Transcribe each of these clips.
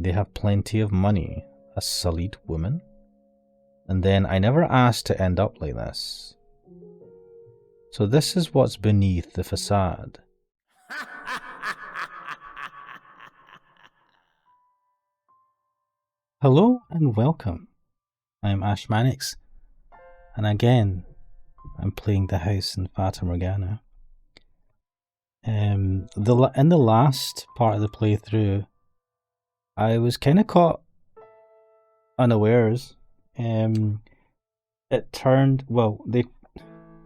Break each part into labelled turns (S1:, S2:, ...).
S1: They have plenty of money. A sullied woman? And then I never asked to end up like this. So this is what's beneath the facade. Hello and welcome. I'm Ash Mannix, and again, I'm playing the house in Fata Morgana. In the last part of the playthrough, I was kind of caught unawares. It turned, well, there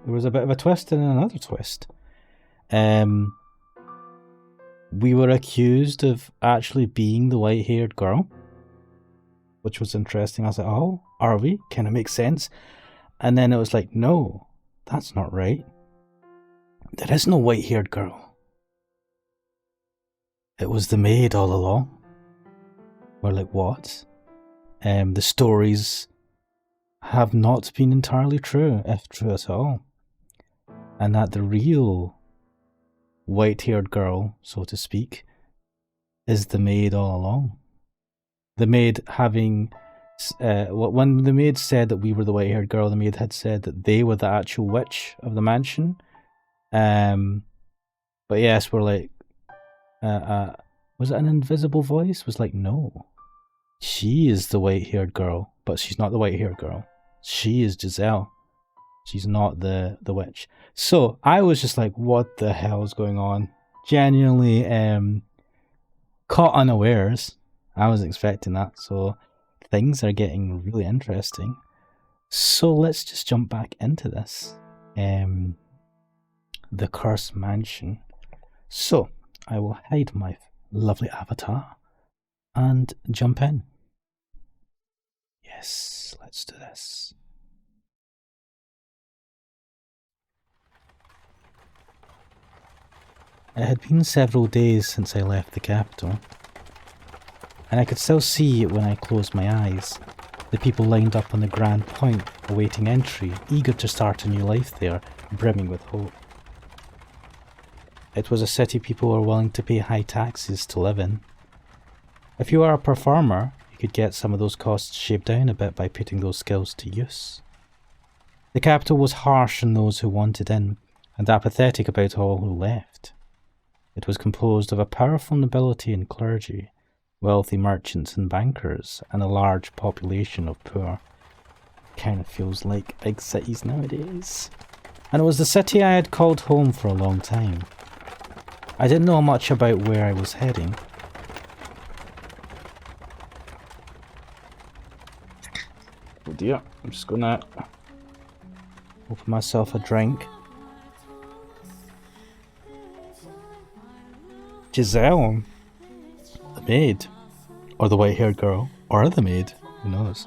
S1: was a bit of a twist and another twist. We were accused of actually being the white-haired girl, which was interesting. I was like, oh, are we? Kind of makes sense. And then it was like, no, that's not right. There is no white-haired girl. It was the maid all along. We're like, what? The stories have not been entirely true, if true at all. And that the real white-haired girl, so to speak, is the maid all along. The maid having, when the maid said that we were the white-haired girl, the maid had said that they were the actual witch of the mansion. But yes, we're like, was it an invisible voice? Was like, no. She is the white-haired girl, but she's not the white-haired girl. She is Giselle. She's not the witch. So I was just like, what the hell is going on? Genuinely caught unawares. I was expecting that. So things are getting really interesting. So let's just jump back into this. The Cursed Mansion. So I will hide my lovely avatar and jump in. Yes, let's do this. It had been several days since I left the capital, and I could still see, when I closed my eyes, the people lined up on the Grand Point awaiting entry, eager to start a new life there, brimming with hope. It was a city people were willing to pay high taxes to live in. If you are a performer, you could get some of those costs shaved down a bit by putting those skills to use. The capital was harsh on those who wanted in, and apathetic about all who left. It was composed of a powerful nobility and clergy, wealthy merchants and bankers, and a large population of poor. Kind of feels like big cities nowadays. And it was the city I had called home for a long time. I didn't know much about where I was heading. Oh dear, I'm just gonna open myself a drink. Giselle, the maid, or the white-haired girl, or the maid, who knows?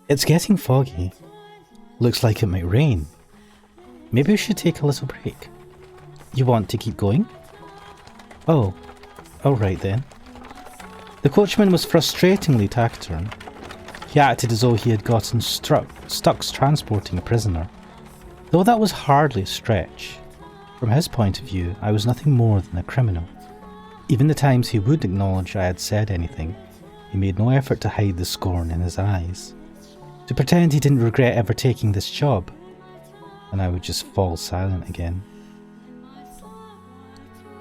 S1: It's getting foggy. Looks like it might rain. Maybe we should take a little break. You want to keep going? Oh, alright then. The coachman was frustratingly taciturn. He acted as though he had gotten stuck transporting a prisoner. Though that was hardly a stretch. From his point of view, I was nothing more than a criminal. Even the times he would acknowledge I had said anything, he made no effort to hide the scorn in his eyes. To pretend he didn't regret ever taking this job, and I would just fall silent again.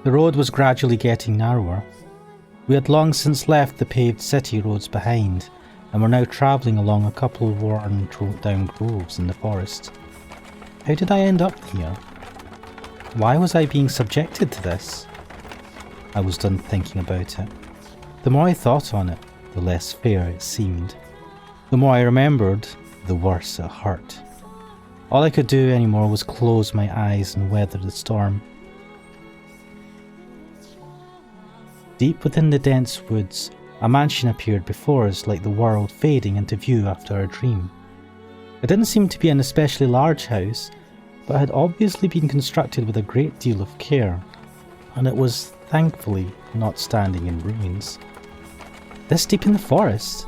S1: The road was gradually getting narrower. We had long since left the paved city roads behind, and were now travelling along a couple of worn down groves in the forest. How did I end up here? Why was I being subjected to this? I was done thinking about it. The more I thought on it, the less fair it seemed. The more I remembered, the worse it hurt. All I could do anymore was close my eyes and weather the storm. Deep within the dense woods, a mansion appeared before us, like the world fading into view after a dream. It didn't seem to be an especially large house, but had obviously been constructed with a great deal of care, and it was thankfully not standing in ruins. This deep in the forest?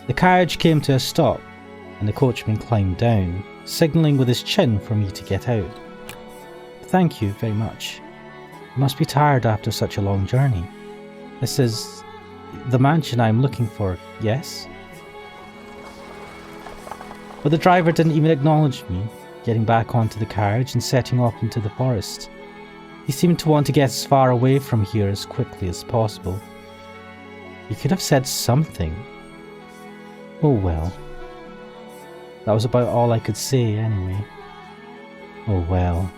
S1: The carriage came to a stop, and the coachman climbed down, signalling with his chin for me to get out. Thank you very much. You must be tired after such a long journey. This is the mansion I'm looking for, yes? But the driver didn't even acknowledge me, getting back onto the carriage and setting off into the forest. He seemed to want to get as far away from here as quickly as possible. He could have said something. Oh well. That was about all I could say anyway. Oh well.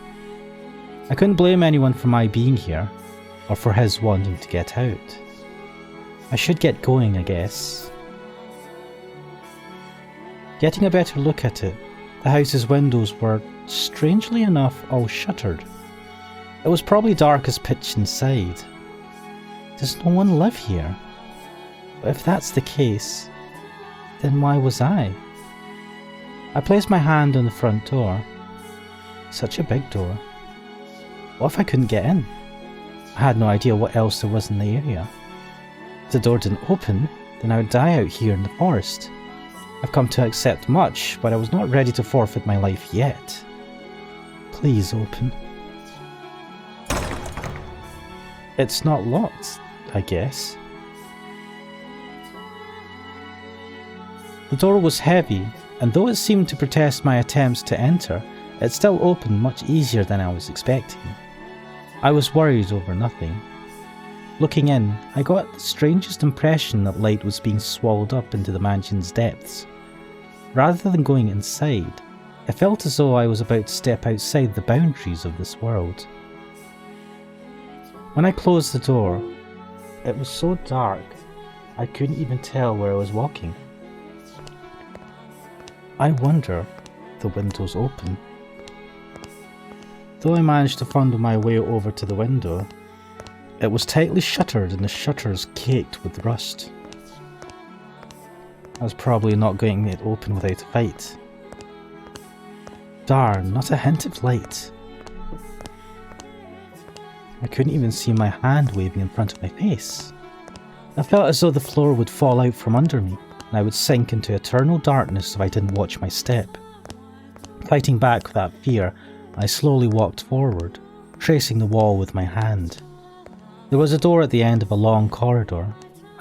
S1: I couldn't blame anyone for my being here, or for his wanting to get out. I should get going, I guess. Getting a better look at it, the house's windows were, strangely enough, all shuttered. It was probably dark as pitch inside. Does no one live here? But if that's the case, then why was I? I placed my hand on the front door. Such a big door. What if I couldn't get in? I had no idea what else there was in the area. If the door didn't open, then I would die out here in the forest. I've come to accept much, but I was not ready to forfeit my life yet. Please open. It's not locked, I guess. The door was heavy, and though it seemed to protest my attempts to enter, it still opened much easier than I was expecting. I was worried over nothing. Looking in, I got the strangest impression that light was being swallowed up into the mansion's depths. Rather than going inside, I felt as though I was about to step outside the boundaries of this world. When I closed the door, it was so dark I couldn't even tell where I was walking. I wonder if the window's open. Though I managed to fumble my way over to the window, it was tightly shuttered and the shutters caked with rust. I was probably not getting it open without a fight. Darn, not a hint of light. I couldn't even see my hand waving in front of my face. I felt as though the floor would fall out from under me, and I would sink into eternal darkness if I didn't watch my step. Fighting back that fear, I slowly walked forward, tracing the wall with my hand. There was a door at the end of a long corridor.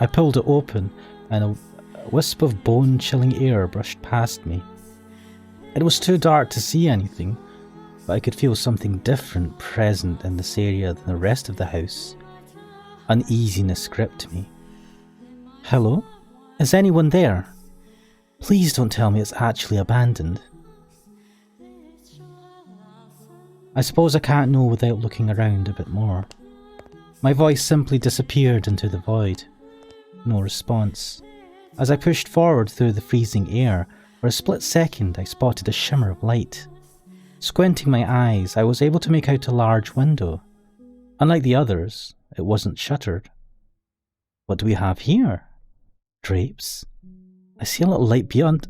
S1: I pulled it open, and a wisp of bone-chilling air brushed past me. It was too dark to see anything, but I could feel something different present in this area than the rest of the house. Uneasiness gripped me. Hello? Is anyone there? Please don't tell me it's actually abandoned. I suppose I can't know without looking around a bit more. My voice simply disappeared into the void. No response. As I pushed forward through the freezing air, for a split second I spotted a shimmer of light. Squinting my eyes, I was able to make out a large window. Unlike the others, it wasn't shuttered. What do we have here? Drapes? I see a little light beyond.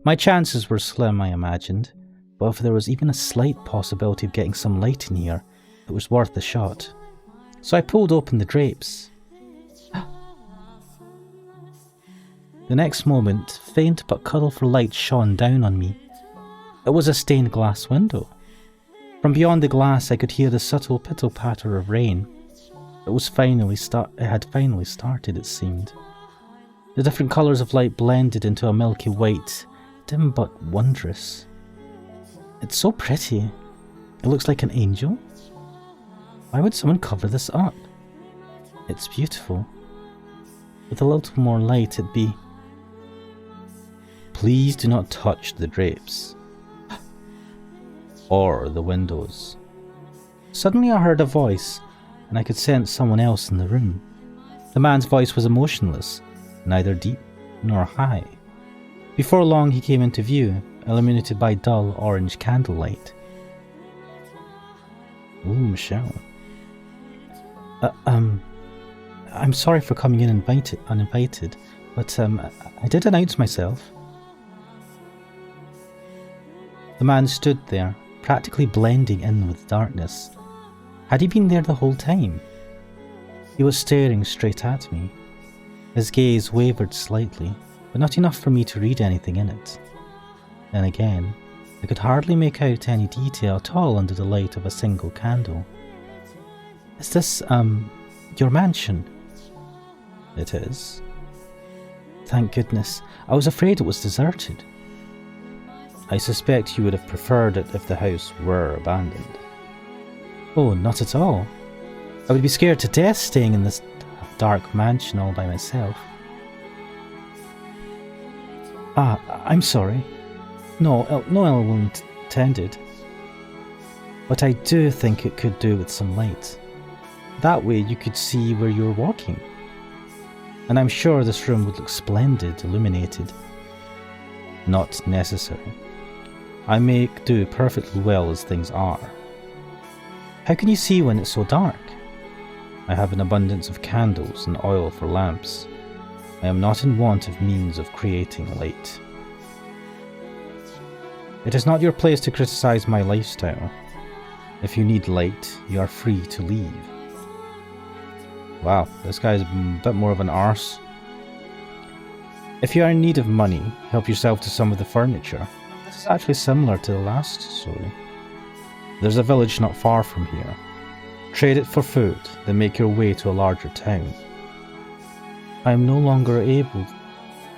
S1: My chances were slim, I imagined, but if there was even a slight possibility of getting some light in here, it was worth a shot. So I pulled open the drapes. The next moment, faint but colourful light shone down on me. It was a stained glass window. From beyond the glass I could hear the subtle pitter-patter of rain. It had finally started, it seemed. The different colours of light blended into a milky white, dim but wondrous. It's so pretty. It looks like an angel. Why would someone cover this up? It's beautiful. With a little more light it'd be... Please do not touch the drapes. Or the windows. Suddenly I heard a voice, and I could sense someone else in the room. The man's voice was emotionless, neither deep nor high. Before long he came into view, illuminated by dull orange candlelight. Ooh, Michelle. I'm sorry for coming in uninvited, but I did announce myself. The man stood there, practically blending in with darkness. Had he been there the whole time? He was staring straight at me. His gaze wavered slightly, but not enough for me to read anything in it. Then again, I could hardly make out any detail at all under the light of a single candle. Is this, your mansion? It is. Thank goodness. I was afraid it was deserted. I suspect you would have preferred it if the house were abandoned. Oh, not at all. I would be scared to death staying in this dark mansion all by myself. Ah, I'm sorry. No ill will intended. But I do think it could do with some light. That way you could see where you're walking. And I'm sure this room would look splendid illuminated. Not necessary. I make do perfectly well as things are. How can you see when it's so dark? I have an abundance of candles and oil for lamps. I am not in want of means of creating light. It is not your place to criticize my lifestyle. If you need light, you are free to leave. Wow, this guy's a bit more of an arse. If you are in need of money, help yourself to some of the furniture. This is actually similar to the last story. There's a village not far from here. Trade it for food, then make your way to a larger town. I am no longer able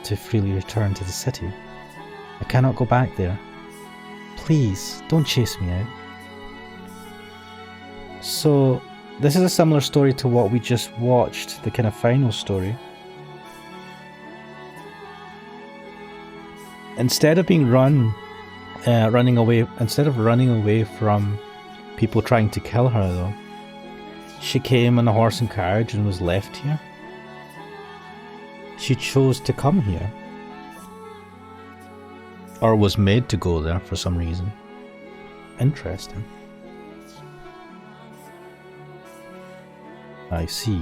S1: to freely return to the city. I cannot go back there. Please, don't chase me out. So, this is a similar story to what we just watched, the kind of final story. Instead of being running away from people trying to kill her though, she came on a horse and carriage and was left here. She chose to come here. Or was made to go there for some reason. Interesting. I see.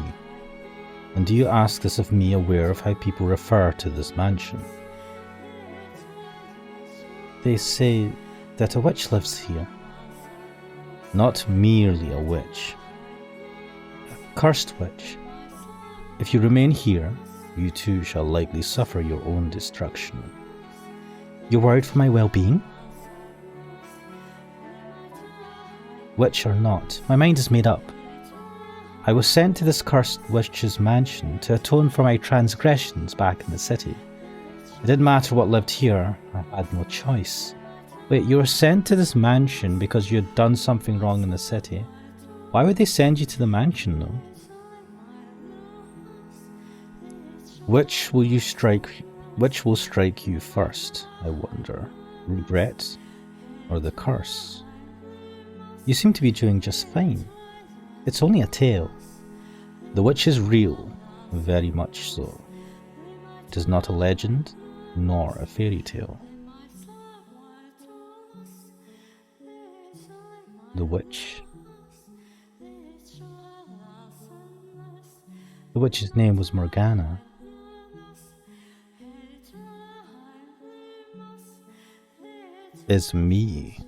S1: And do you ask this of me, aware of how people refer to this mansion? They say that a witch lives here. Not merely a witch. A cursed witch. If you remain here, you too shall likely suffer your own destruction. You're worried for my well-being? Witch or not, my mind is made up. I was sent to this cursed witch's mansion to atone for my transgressions back in the city. It didn't matter what lived here, I had no choice. Wait, you were sent to this mansion because you had done something wrong in the city? Why would they send you to the mansion though? Which will strike you first, I wonder? Regret or the curse? You seem to be doing just fine. It's only a tale. The witch is real, very much so. It is not a legend, nor a fairy tale. The witch. The witch's name was Morgana. It's me.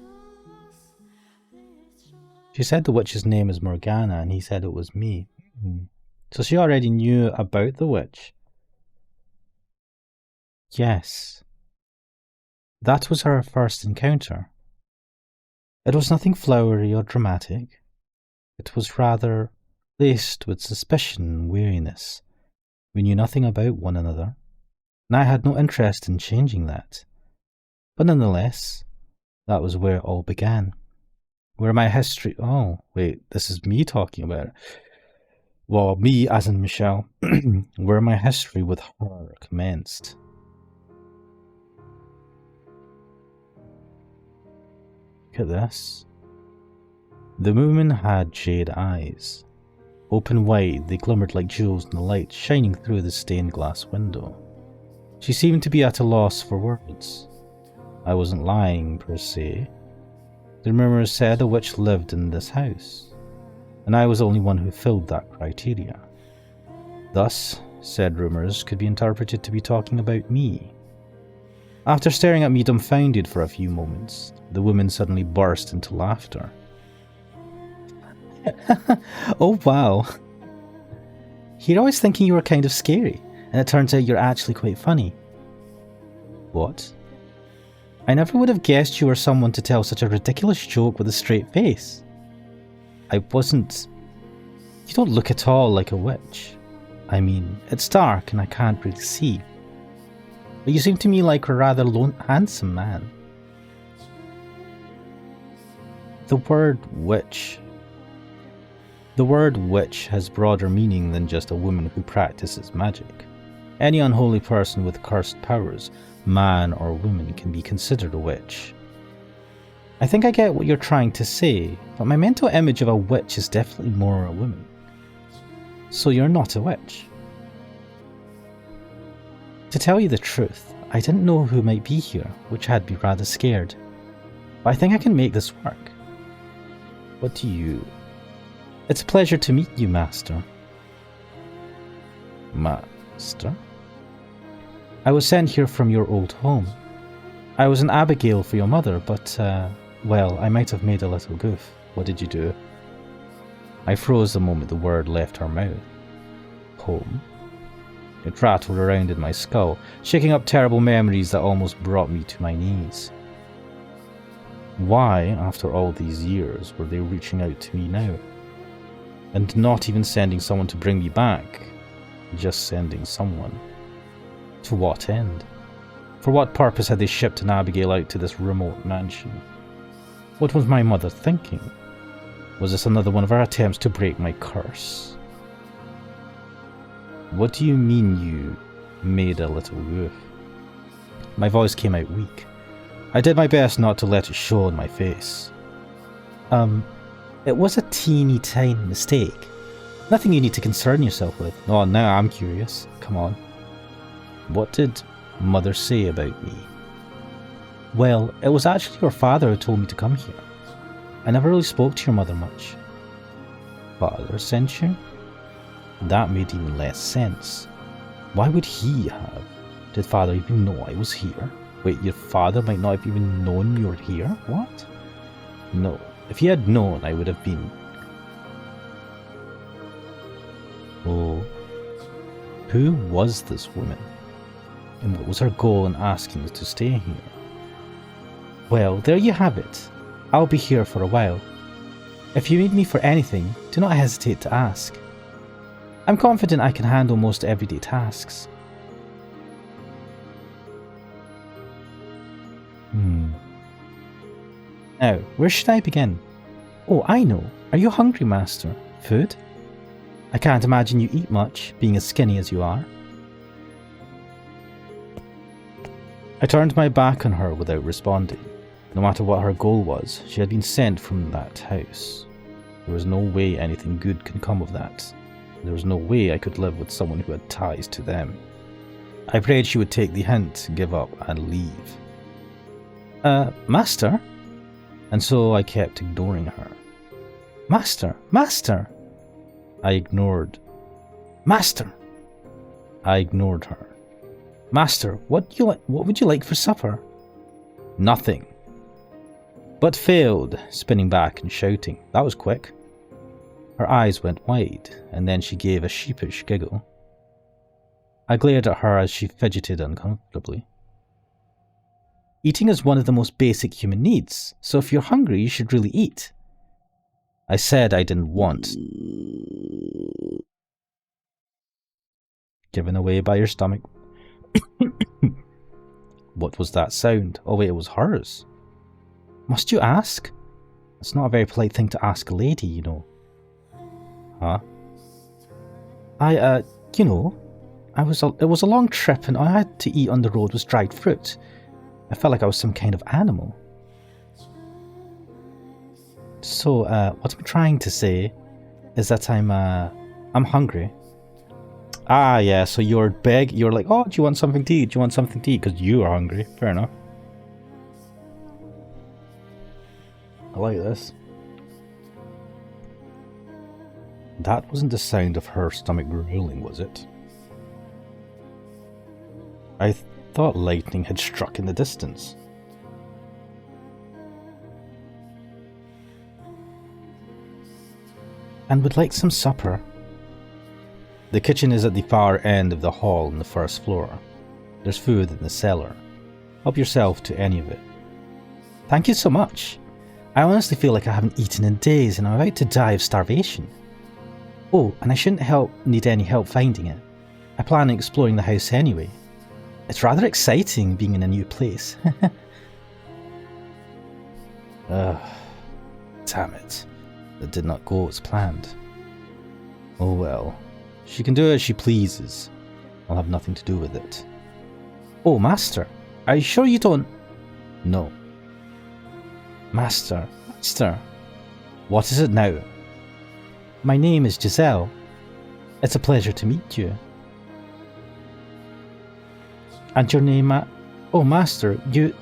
S1: She said the witch's name is Morgana, and he said it was me. So she already knew about the witch. Yes. That was her first encounter. It was nothing flowery or dramatic. It was rather laced with suspicion and weariness. We knew nothing about one another, and I had no interest in changing that. But nonetheless, that was where it all began. Where my history... Oh, wait, this is me talking about it. Well, me as in Michelle. Where my history with her commenced. Look at this. The woman had jade eyes. Open wide, they glimmered like jewels in the light shining through the stained glass window. She seemed to be at a loss for words. I wasn't lying, per se. The rumors said a witch lived in this house, and I was the only one who filled that criteria. Thus, said rumors could be interpreted to be talking about me. After staring at me dumbfounded for a few moments, the woman suddenly burst into laughter. Oh wow. You're always thinking you were kind of scary, and it turns out you're actually quite funny. What? I never would have guessed you were someone to tell such a ridiculous joke with a straight face. I wasn't You don't look at all like a witch. I mean, it's dark and I can't really see. But you seem to me like a rather handsome man. The word witch has broader meaning than just a woman who practices magic. Any unholy person with cursed powers, man or woman, can be considered a witch. I think I get what you're trying to say, but my mental image of a witch is definitely more a woman. So you're not a witch. To tell you the truth, I didn't know who might be here, which had me rather scared. But I think I can make this work. What do you... It's a pleasure to meet you, Master. Master? I was sent here from your old home. I was an Abigail for your mother, but, well, I might have made a little goof. What did you do? I froze the moment the word left her mouth. Home? It rattled around in my skull, shaking up terrible memories that almost brought me to my knees. Why, after all these years, were they reaching out to me now? And not even sending someone to bring me back, just sending someone. To what end? For what purpose had they shipped an Abigail out to this remote mansion? What was my mother thinking? Was this another one of her attempts to break my curse? What do you mean you made a little goof? My voice came out weak. I did my best not to let it show on my face. It was a teeny tiny mistake. Nothing you need to concern yourself with. Oh, now I'm curious. Come on. What did Mother say about me? Well, it was actually your father who told me to come here. I never really spoke to your mother much. Father sent you? That made even less sense. Why would he have? Did Father even know I was here? Wait, your father might not have even known you were here? What? No. If he had known, I would have been... Oh. Who was this woman? And what was her goal in asking us to stay here? Well, there you have it. I'll be here for a while. If you need me for anything, do not hesitate to ask. I'm confident I can handle most everyday tasks. Now, where should I begin? Oh, I know. Are you hungry, Master? Food? I can't imagine you eat much, being as skinny as you are. I turned my back on her without responding. No matter what her goal was, she had been sent from that house. There was no way anything good could come of that. There was no way I could live with someone who had ties to them. I prayed she would take the hint, give up, and leave. Master? And so I kept ignoring her. Master! Master! I ignored. Master! I ignored her. Master, what would you like for supper? Nothing. But failed, spinning back and shouting. That was quick. Her eyes went wide, and then she gave a sheepish giggle. I glared at her as she fidgeted uncomfortably. Eating is one of the most basic human needs, so if you're hungry, you should really eat. I said I didn't want. Given away by your stomach. What was that sound? Oh wait, it was hers. Must you ask? It's not a very polite thing to ask a lady, you know. Huh? You know, it was a long trip and all I had to eat on the road was dried fruit. I felt like I was some kind of animal. So, what I'm trying to say is that I'm hungry. Ah, yeah, so you're like, oh, do you want something to eat? Do you want something to eat? Because you are hungry. Fair enough. I like this. That wasn't the sound of her stomach grueling, was it? I thought lightning had struck in the distance. And would like some supper. The kitchen is at the far end of the hall on the first floor. There's food in the cellar. Help yourself to any of it. Thank you so much. I honestly feel like I haven't eaten in days and I'm about to die of starvation. Oh, and I shouldn't need any help finding it. I plan on exploring the house anyway. It's rather exciting being in a new place. Ugh. Damn it. That did not go as planned. Oh well. She can do as she pleases. I'll have nothing to do with it. Oh, Master. Are you sure you don't... No. Master. What is it now? My name is Giselle. It's a pleasure to meet you. And your name, Oh, Master, you...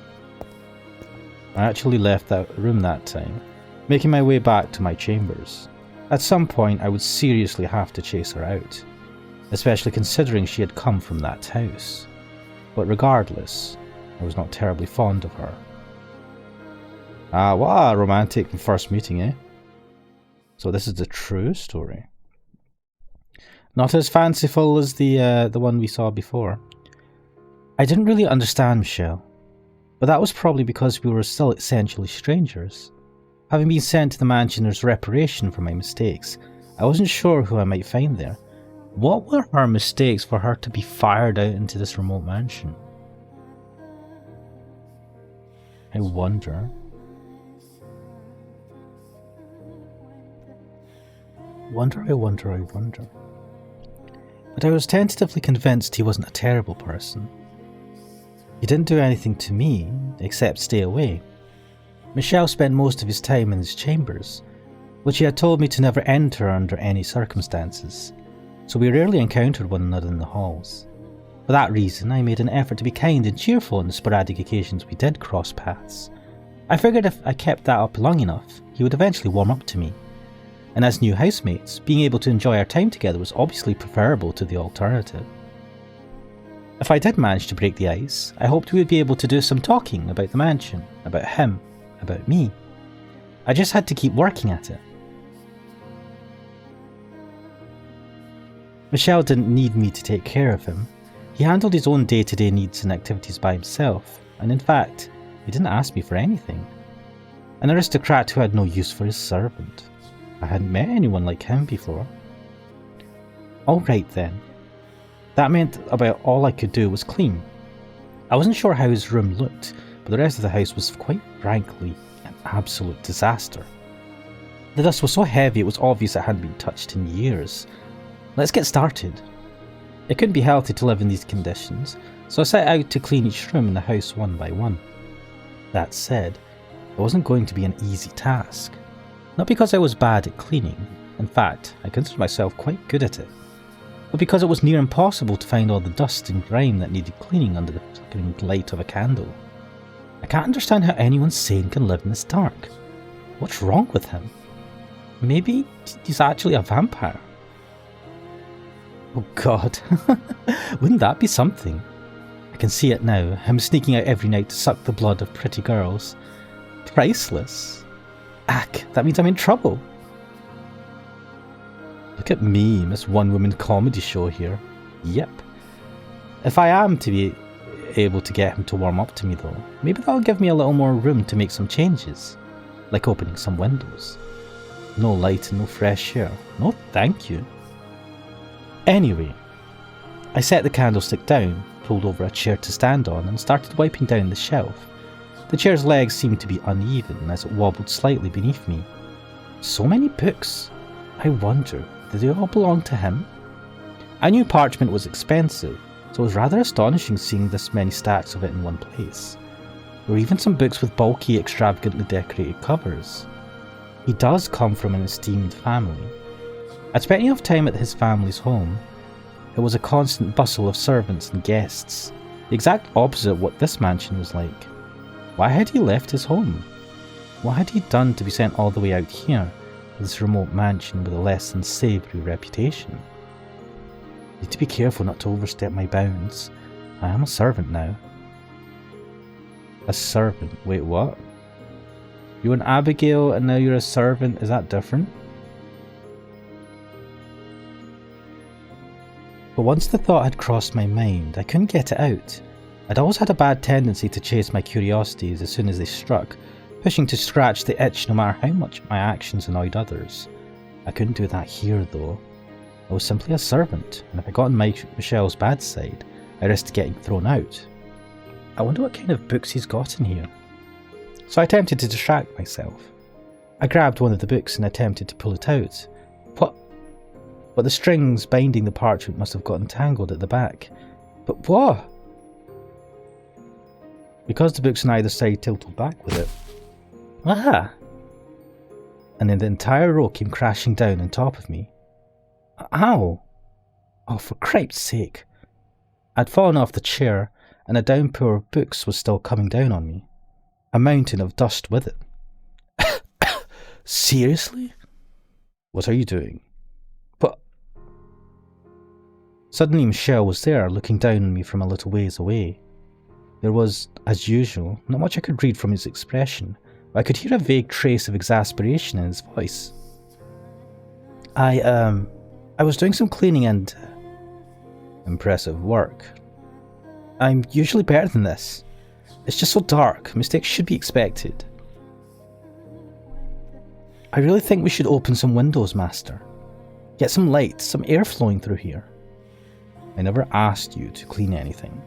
S1: I actually left that room that time, making my way back to my chambers. At some point, I would seriously have to chase her out, especially considering she had come from that house. But regardless, I was not terribly fond of her. Ah, what a romantic first meeting, eh? So this is the true story. Not as fanciful as the one we saw before. I didn't really understand Michelle, but that was probably because we were still essentially strangers. Having been sent to the mansion as reparation for my mistakes, I wasn't sure who I might find there. What were her mistakes for her to be fired out into this remote mansion? I wonder. I wonder. But I was tentatively convinced he wasn't a terrible person. He didn't do anything to me, except stay away. Michel spent most of his time in his chambers, which he had told me to never enter under any circumstances, so we rarely encountered one another in the halls. For that reason, I made an effort to be kind and cheerful on the sporadic occasions we did cross paths. I figured if I kept that up long enough, he would eventually warm up to me. And as new housemates, being able to enjoy our time together was obviously preferable to the alternative. If I did manage to break the ice, I hoped we would be able to do some talking about the mansion, about him, about me. I just had to keep working at it. Michel didn't need me to take care of him. He handled his own day-to-day needs and activities by himself, and in fact, he didn't ask me for anything. An aristocrat who had no use for his servant. I hadn't met anyone like him before. Alright then. That meant about all I could do was clean. I wasn't sure how his room looked, but the rest of the house was quite frankly an absolute disaster. The dust was so heavy it was obvious it hadn't been touched in years. Let's get started. It couldn't be healthy to live in these conditions, so I set out to clean each room in the house one by one. That said, it wasn't going to be an easy task. Not because I was bad at cleaning, in fact, I considered myself quite good at it, but because it was near impossible to find all the dust and grime that needed cleaning under the flickering light of a candle. I can't understand how anyone sane can live in this dark. What's wrong with him? Maybe he's actually a vampire. Oh god, wouldn't that be something? I can see it now, him sneaking out every night to suck the blood of pretty girls. Priceless. Ack, that means I'm in trouble. Look at me, Miss One-Woman Comedy Show here. Yep. If I am to be able to get him to warm up to me though, maybe that'll give me a little more room to make some changes. Like opening some windows. No light and no fresh air. No thank you. Anyway, I set the candlestick down, pulled over a chair to stand on, and started wiping down the shelf. The chair's legs seemed to be uneven as it wobbled slightly beneath me. So many books. I wonder, did they all belong to him? I knew parchment was expensive, so it was rather astonishing seeing this many stacks of it in one place. There were even some books with bulky, extravagantly decorated covers. He does come from an esteemed family. I'd spent enough time at his family's home. It was a constant bustle of servants and guests, the exact opposite of what this mansion was like. Why had he left his home? What had he done to be sent all the way out here, to this remote mansion with a less than savoury reputation? Need to be careful not to overstep my bounds. I am a servant now. A servant? Wait, what? You were an Abigail and now you're a servant? Is that different? But once the thought had crossed my mind, I couldn't get it out. I'd always had a bad tendency to chase my curiosities as soon as they struck, pushing to scratch the itch no matter how much my actions annoyed others. I couldn't do that here though. I was simply a servant, and if I got on Michelle's bad side, I risked getting thrown out. I wonder what kind of books he's got in here. So I attempted to distract myself. I grabbed one of the books and attempted to pull it out. But the strings binding the parchment must have gotten tangled at the back. But what? Because the books on either side tilted back with it. Ah! And then the entire row came crashing down on top of me. Ow! Oh, for cripe's sake. I'd fallen off the chair, and a downpour of books was still coming down on me. A mountain of dust with it. Seriously? What are you doing? But... Suddenly Michelle was there, looking down on me from a little ways away. There was, as usual, not much I could read from his expression, but I could hear a vague trace of exasperation in his voice. I was doing some cleaning and... Impressive work. I'm usually better than this. It's just so dark, mistakes should be expected. I really think we should open some windows, Master. Get some light, some air flowing through here. I never asked you to clean anything.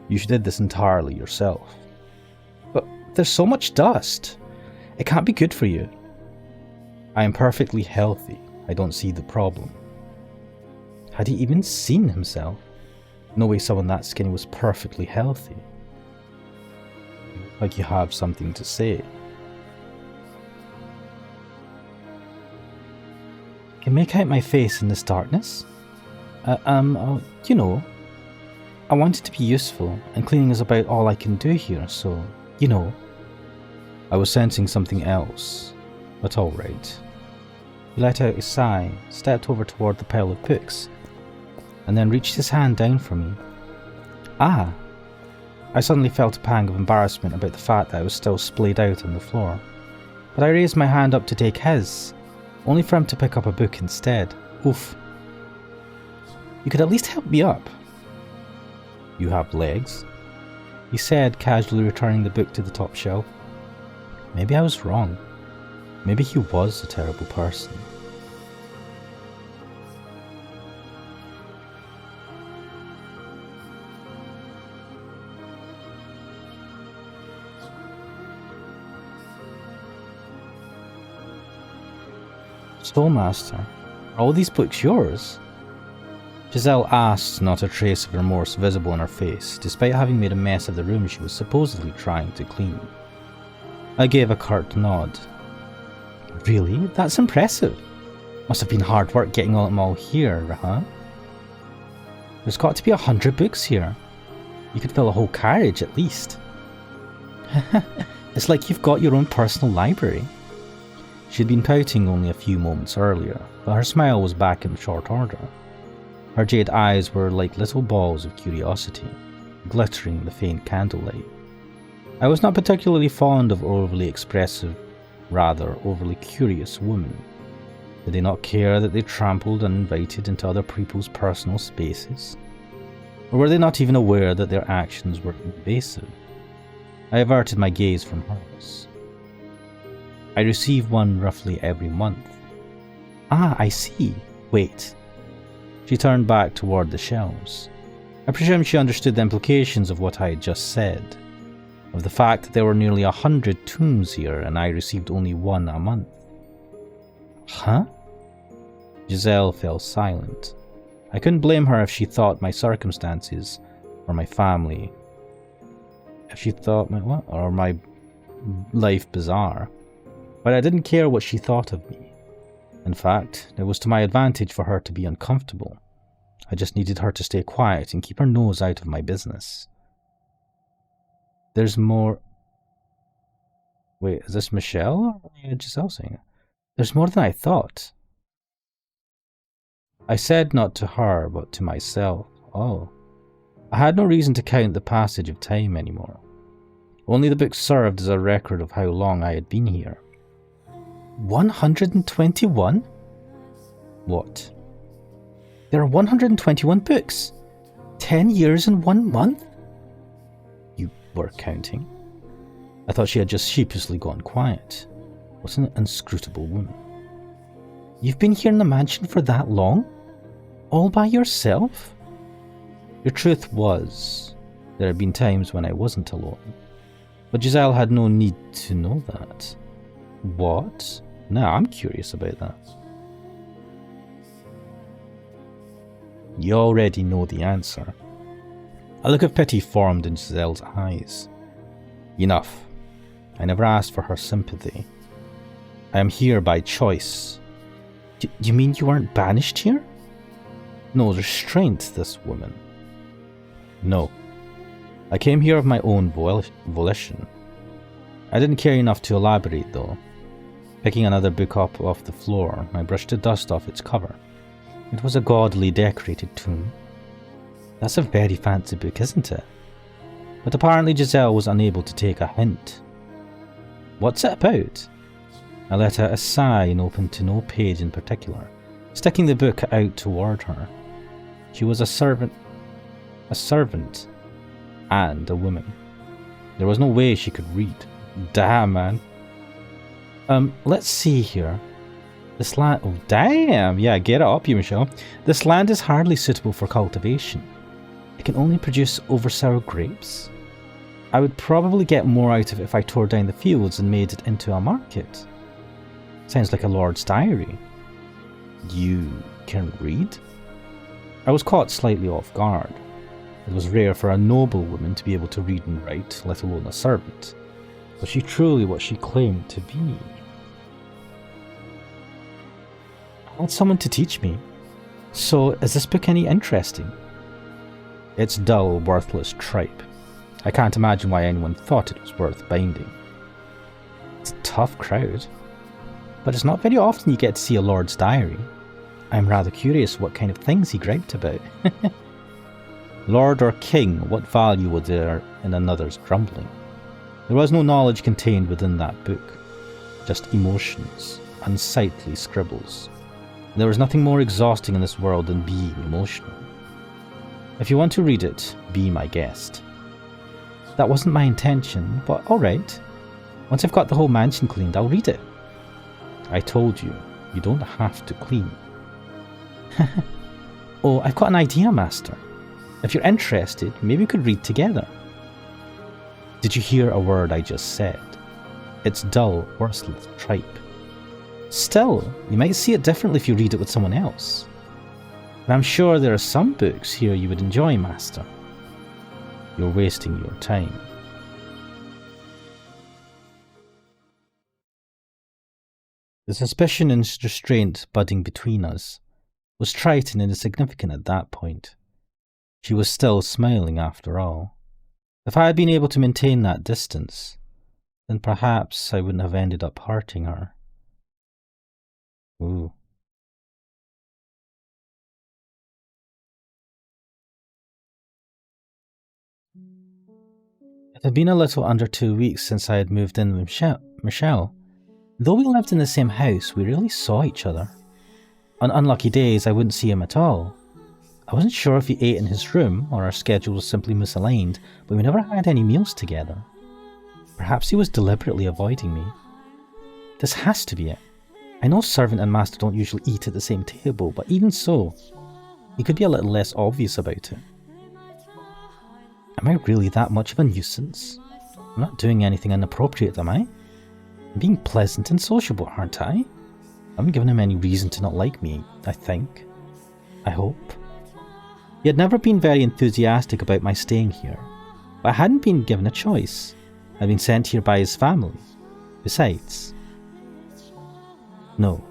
S1: You did this entirely yourself. But there's so much dust. It can't be good for you. I am perfectly healthy. I don't see the problem. Had he even seen himself? No way someone that skinny was perfectly healthy. Like you have something to say. Can make out my face in this darkness? You know, I wanted to be useful, and cleaning is about all I can do here, so, you know. I was sensing something else, but alright. He let out a sigh, stepped over toward the pile of books, and then reached his hand down for me. Ah! I suddenly felt a pang of embarrassment about the fact that I was still splayed out on the floor, but I raised my hand up to take his, only for him to pick up a book instead. Oof. You could at least help me up. You have legs? He said, casually returning the book to the top shelf. Maybe I was wrong. Maybe he was a terrible person. So, Master, are all these books yours? Giselle asked, not a trace of remorse visible on her face, despite having made a mess of the room she was supposedly trying to clean. I gave a curt nod. Really? That's impressive. Must have been hard work getting them all here, huh? There's got to be 100 books here. You could fill a whole carriage at least. It's like you've got your own personal library. She'd been pouting only a few moments earlier, but her smile was back in short order. Her jade eyes were like little balls of curiosity, glittering in the faint candlelight. I was not particularly fond of overly expressive, rather overly curious women. Did they not care that they trampled uninvited into other people's personal spaces? Or were they not even aware that their actions were invasive? I averted my gaze from hers. I receive one roughly every month. Ah, I see. Wait. She turned back toward the shelves. I presume she understood the implications of what I had just said, of the fact that there were nearly 100 tombs here and I received only one a month. Huh? Giselle fell silent. I couldn't blame her if she thought my circumstances, or my family, if she thought my life bizarre, but I didn't care what she thought of me. In fact, it was to my advantage for her to be uncomfortable. I just needed her to stay quiet and keep her nose out of my business. There's more... Wait, is this Michelle or Giselle saying it? There's more than I thought. I said not to her, but to myself. Oh. I had no reason to count the passage of time anymore. Only the book served as a record of how long I had been here. 121? What? There are 121 books. 10 years and 1 month? You were counting. I thought she had just sheepishly gone quiet. What an inscrutable woman. You've been here in the mansion for that long? All by yourself? The truth was, there had been times when I wasn't alone. But Giselle had no need to know that. What? Now I'm curious about that. You already know the answer. A look of pity formed in Giselle's eyes. Enough. I never asked for her sympathy. I am here by choice. You mean you weren't banished here? No restraint, this woman. No. I came here of my own volition. I didn't care enough to elaborate, though. Picking another book up off the floor, I brushed the dust off its cover. It was a gaudily decorated tome. That's a very fancy book, isn't it? But apparently Giselle was unable to take a hint. What's it about? I let out a sigh and opened to no page in particular, sticking the book out toward her. She was a servant, and a woman. There was no way she could read. Damn, man. Let's see here. This land... Oh, damn! Yeah, get up, you Michelle. This land is hardly suitable for cultivation. It can only produce over-sour grapes. I would probably get more out of it if I tore down the fields and made it into a market. Sounds like a lord's diary. You can read? I was caught slightly off guard. It was rare for a noblewoman to be able to read and write, let alone a servant. Was she truly what she claimed to be? I had someone to teach me. So, is this book any interesting? It's dull, worthless tripe. I can't imagine why anyone thought it was worth binding. It's a tough crowd. But it's not very often you get to see a lord's diary. I'm rather curious what kind of things he griped about. Lord or king, what value was there in another's grumbling? There was no knowledge contained within that book, just emotions, unsightly scribbles. There was nothing more exhausting in this world than being emotional. If you want to read it, be my guest. That wasn't my intention, but alright. Once I've got the whole mansion cleaned, I'll read it. I told you, you don't have to clean. Oh, I've got an idea, Master. If you're interested, maybe we could read together. Did you hear a word I just said? It's dull, worthless tripe. Still, you might see it differently if you read it with someone else. And I'm sure there are some books here you would enjoy, Master. You're wasting your time. The suspicion and restraint budding between us was trite and insignificant at that point. She was still smiling after all. If I had been able to maintain that distance, then perhaps I wouldn't have ended up hurting her. Ooh. It had been a little under 2 weeks since I had moved in with Michelle. Though we lived in the same house, we rarely saw each other. On unlucky days, I wouldn't see him at all. I wasn't sure if he ate in his room or our schedule was simply misaligned, but we never had any meals together. Perhaps he was deliberately avoiding me. This has to be it. I know servant and master don't usually eat at the same table, but even so, he could be a little less obvious about it. Am I really that much of a nuisance? I'm not doing anything inappropriate, am I? I'm being pleasant and sociable, aren't I? I haven't given him any reason to not like me, I think. I hope. He had never been very enthusiastic about my staying here, but I hadn't been given a choice. I'd been sent here by his family. Besides... No,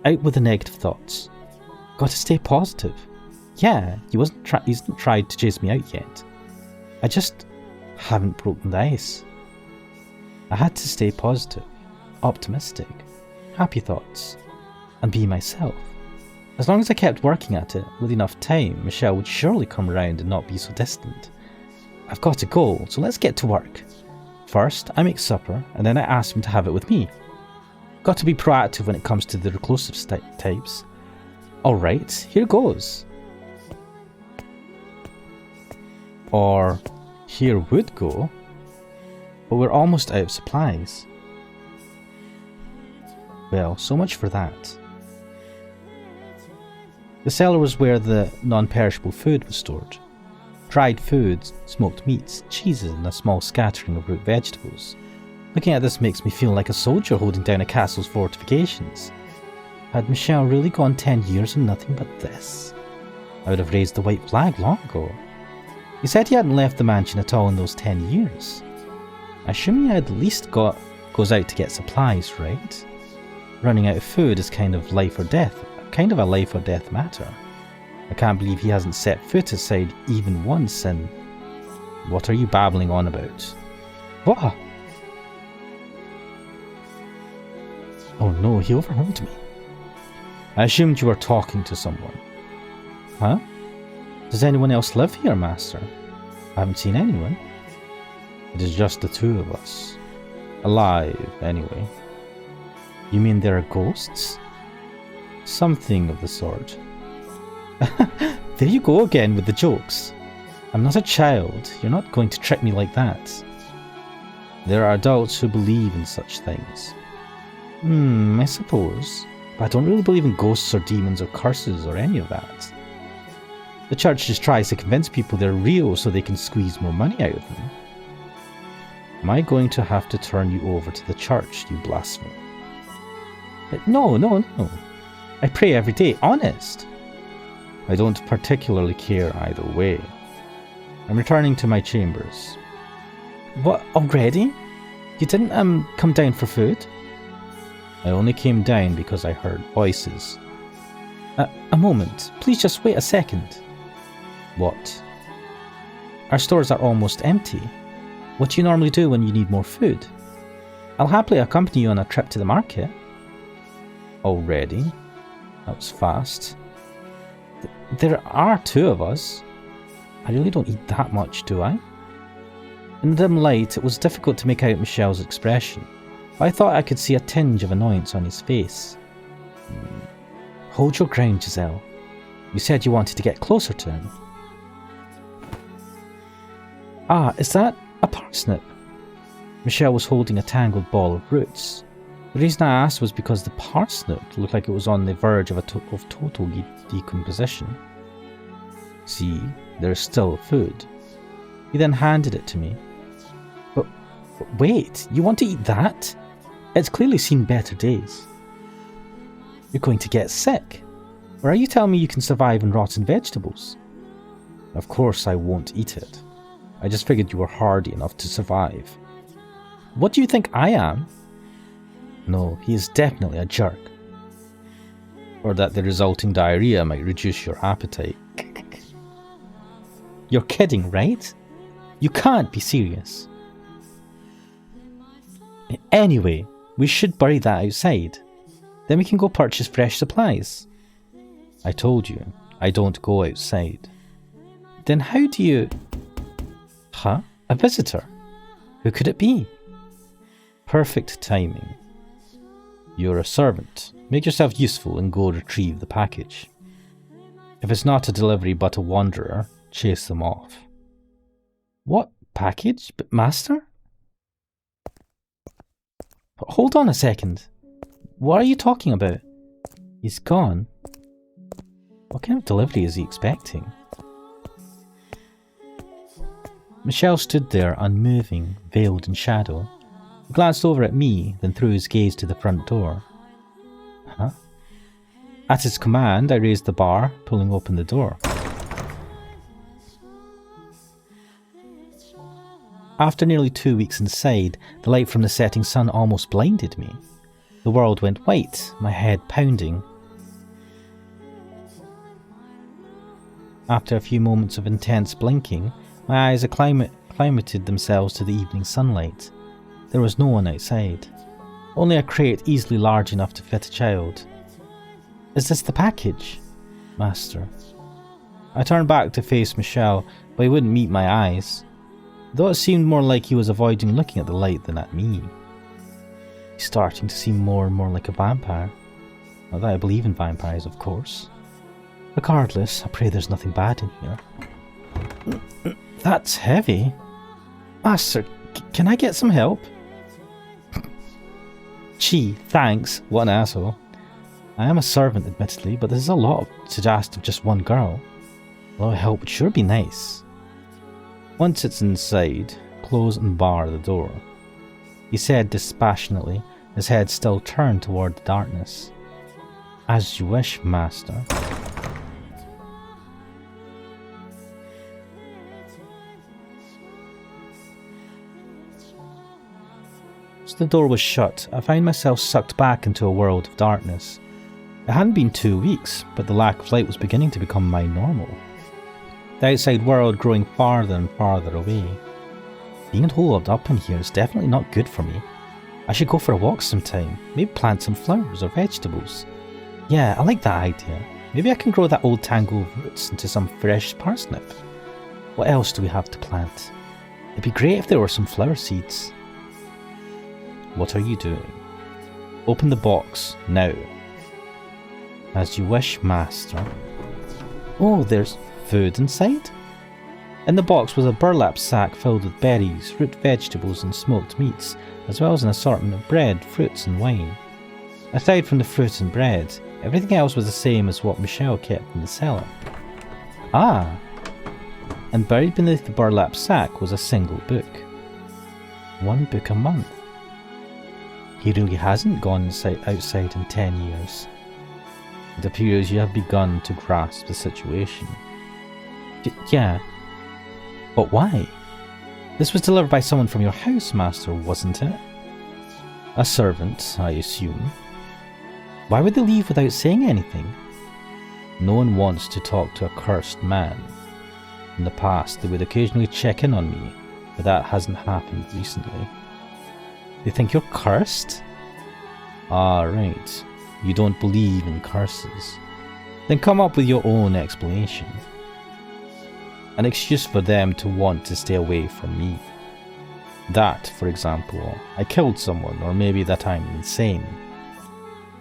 S1: out with the negative thoughts. Got to stay positive. Yeah, he hasn't tried to chase me out yet. I just haven't broken the ice. I had to stay positive, optimistic, happy thoughts, and be myself. As long as I kept working at it, with enough time, Michelle would surely come around and not be so distant. I've got to go, so let's get to work. First, I make supper, and then I ask him to have it with me. Got to be proactive when it comes to the reclusive types. Alright, here goes. Or, here would go. But we're almost out of supplies. Well, so much for that. The cellar was where the non-perishable food was stored. Dried foods, smoked meats, cheeses, and a small scattering of root vegetables. Looking at this makes me feel like a soldier holding down a castle's fortifications. Had Michelle really gone 10 years on nothing but this? I would have raised the white flag long ago. He said he hadn't left the mansion at all in those 10 years. I assume he at least goes out to get supplies, right? Running out of food is kind of a life or death matter. I can't believe he hasn't set foot aside even once, and... What are you babbling on about? What? Oh no, he overheard me. I assumed you were talking to someone. Huh? Does anyone else live here, Master? I haven't seen anyone. It is just the two of us. Alive, anyway. You mean there are ghosts? Something of the sort. There you go again with the jokes. I'm not a child. You're not going to trick me like that. There are adults who believe in such things. I suppose. But I don't really believe in ghosts or demons or curses or any of that. The church just tries to convince people they're real so they can squeeze more money out of them. Am I going to have to turn you over to the church, you blasphemer? No. I pray every day, honest. I don't particularly care either way. I'm returning to my chambers. What, already? You didn't, come down for food? I only came down because I heard voices. A moment. Please just wait a second. What? Our stores are almost empty. What do you normally do when you need more food? I'll happily accompany you on a trip to the market. Already? That was fast. There are two of us. I really don't eat that much, do I? In the dim light, it was difficult to make out Michelle's expression, but I thought I could see a tinge of annoyance on his face. Hold your ground, Giselle. You said you wanted to get closer to him. Ah, is that a parsnip? Michelle was holding a tangled ball of roots. The reason I asked was because the parsnip looked like it was on the verge of total decomposition. See, there is still food. He then handed it to me. But wait, you want to eat that? It's clearly seen better days. You're going to get sick. Or are you telling me you can survive on rotten vegetables? Of course I won't eat it. I just figured you were hardy enough to survive. What do you think I am? No, he is definitely a jerk. Or that the resulting diarrhea might reduce your appetite. You're kidding, right? You can't be serious. Anyway, we should bury that outside. Then we can go purchase fresh supplies. I told you, I don't go outside. Then how do you... Huh? A visitor? Who could it be? Perfect timing. You're a servant. Make yourself useful and go retrieve the package. If it's not a delivery but a wanderer, chase them off. What package? But master? Hold on a second. What are you talking about? He's gone. What kind of delivery is he expecting? Michelle stood there unmoving, veiled in shadow. He glanced over at me, then threw his gaze to the front door. Huh? At his command, I raised the bar, pulling open the door. After nearly 2 weeks inside, the light from the setting sun almost blinded me. The world went white, my head pounding. After a few moments of intense blinking, my eyes acclimated themselves to the evening sunlight. There was no one outside. Only a crate easily large enough to fit a child. Is this the package? Master. I turned back to face Michelle, but he wouldn't meet my eyes. Though it seemed more like he was avoiding looking at the light than at me. He's starting to seem more and more like a vampire. Not that I believe in vampires, of course. Regardless, I pray there's nothing bad in here. That's heavy. Master, can I get some help? Gee, thanks. What an asshole. I am a servant, admittedly, but this is a lot to ask of just one girl. A lot of help would sure be nice. Once it's inside, close and bar the door, he said dispassionately, his head still turned toward the darkness. As you wish, master. As the door was shut, I found myself sucked back into a world of darkness. It hadn't been 2 weeks, but the lack of light was beginning to become my normal. The outside world growing farther and farther away. Being holed up in here is definitely not good for me. I should go for a walk sometime, maybe plant some flowers or vegetables. Yeah, I like that idea. Maybe I can grow that old tangle of roots into some fresh parsnip. What else do we have to plant? It'd be great if there were some flower seeds. What are you doing? Open the box, now. As you wish, master. Oh, there's food inside? In the box was a burlap sack filled with berries, root vegetables and smoked meats, as well as an assortment of bread, fruits and wine. Aside from the fruit and bread, everything else was the same as what Michelle kept in the cellar. Ah! And buried beneath the burlap sack was a single book. 1 book a month. He really hasn't gone outside in 10 years. It appears you have begun to grasp the situation. Yeah. But why? This was delivered by someone from your house, master, wasn't it? A servant, I assume. Why would they leave without saying anything? No one wants to talk to a cursed man. In the past, they would occasionally check in on me, but that hasn't happened recently. They think you're cursed? Ah, right. You don't believe in curses. Then come up with your own explanation. An excuse for them to want to stay away from me. That, for example, I killed someone, or maybe that I'm insane.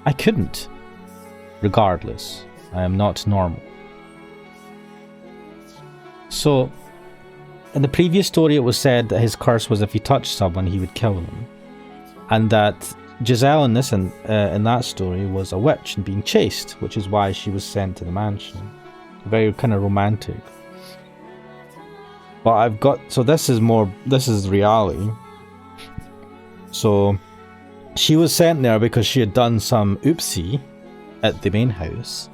S1: I couldn't. Regardless, I am not normal. So, in the previous story it was said that his curse was if he touched someone he would kill them. And that Giselle in that story was a witch and being chased, which is why she was sent to the mansion. Very kind of romantic. But this is reality. So she was sent there because she had done some oopsie at the main house,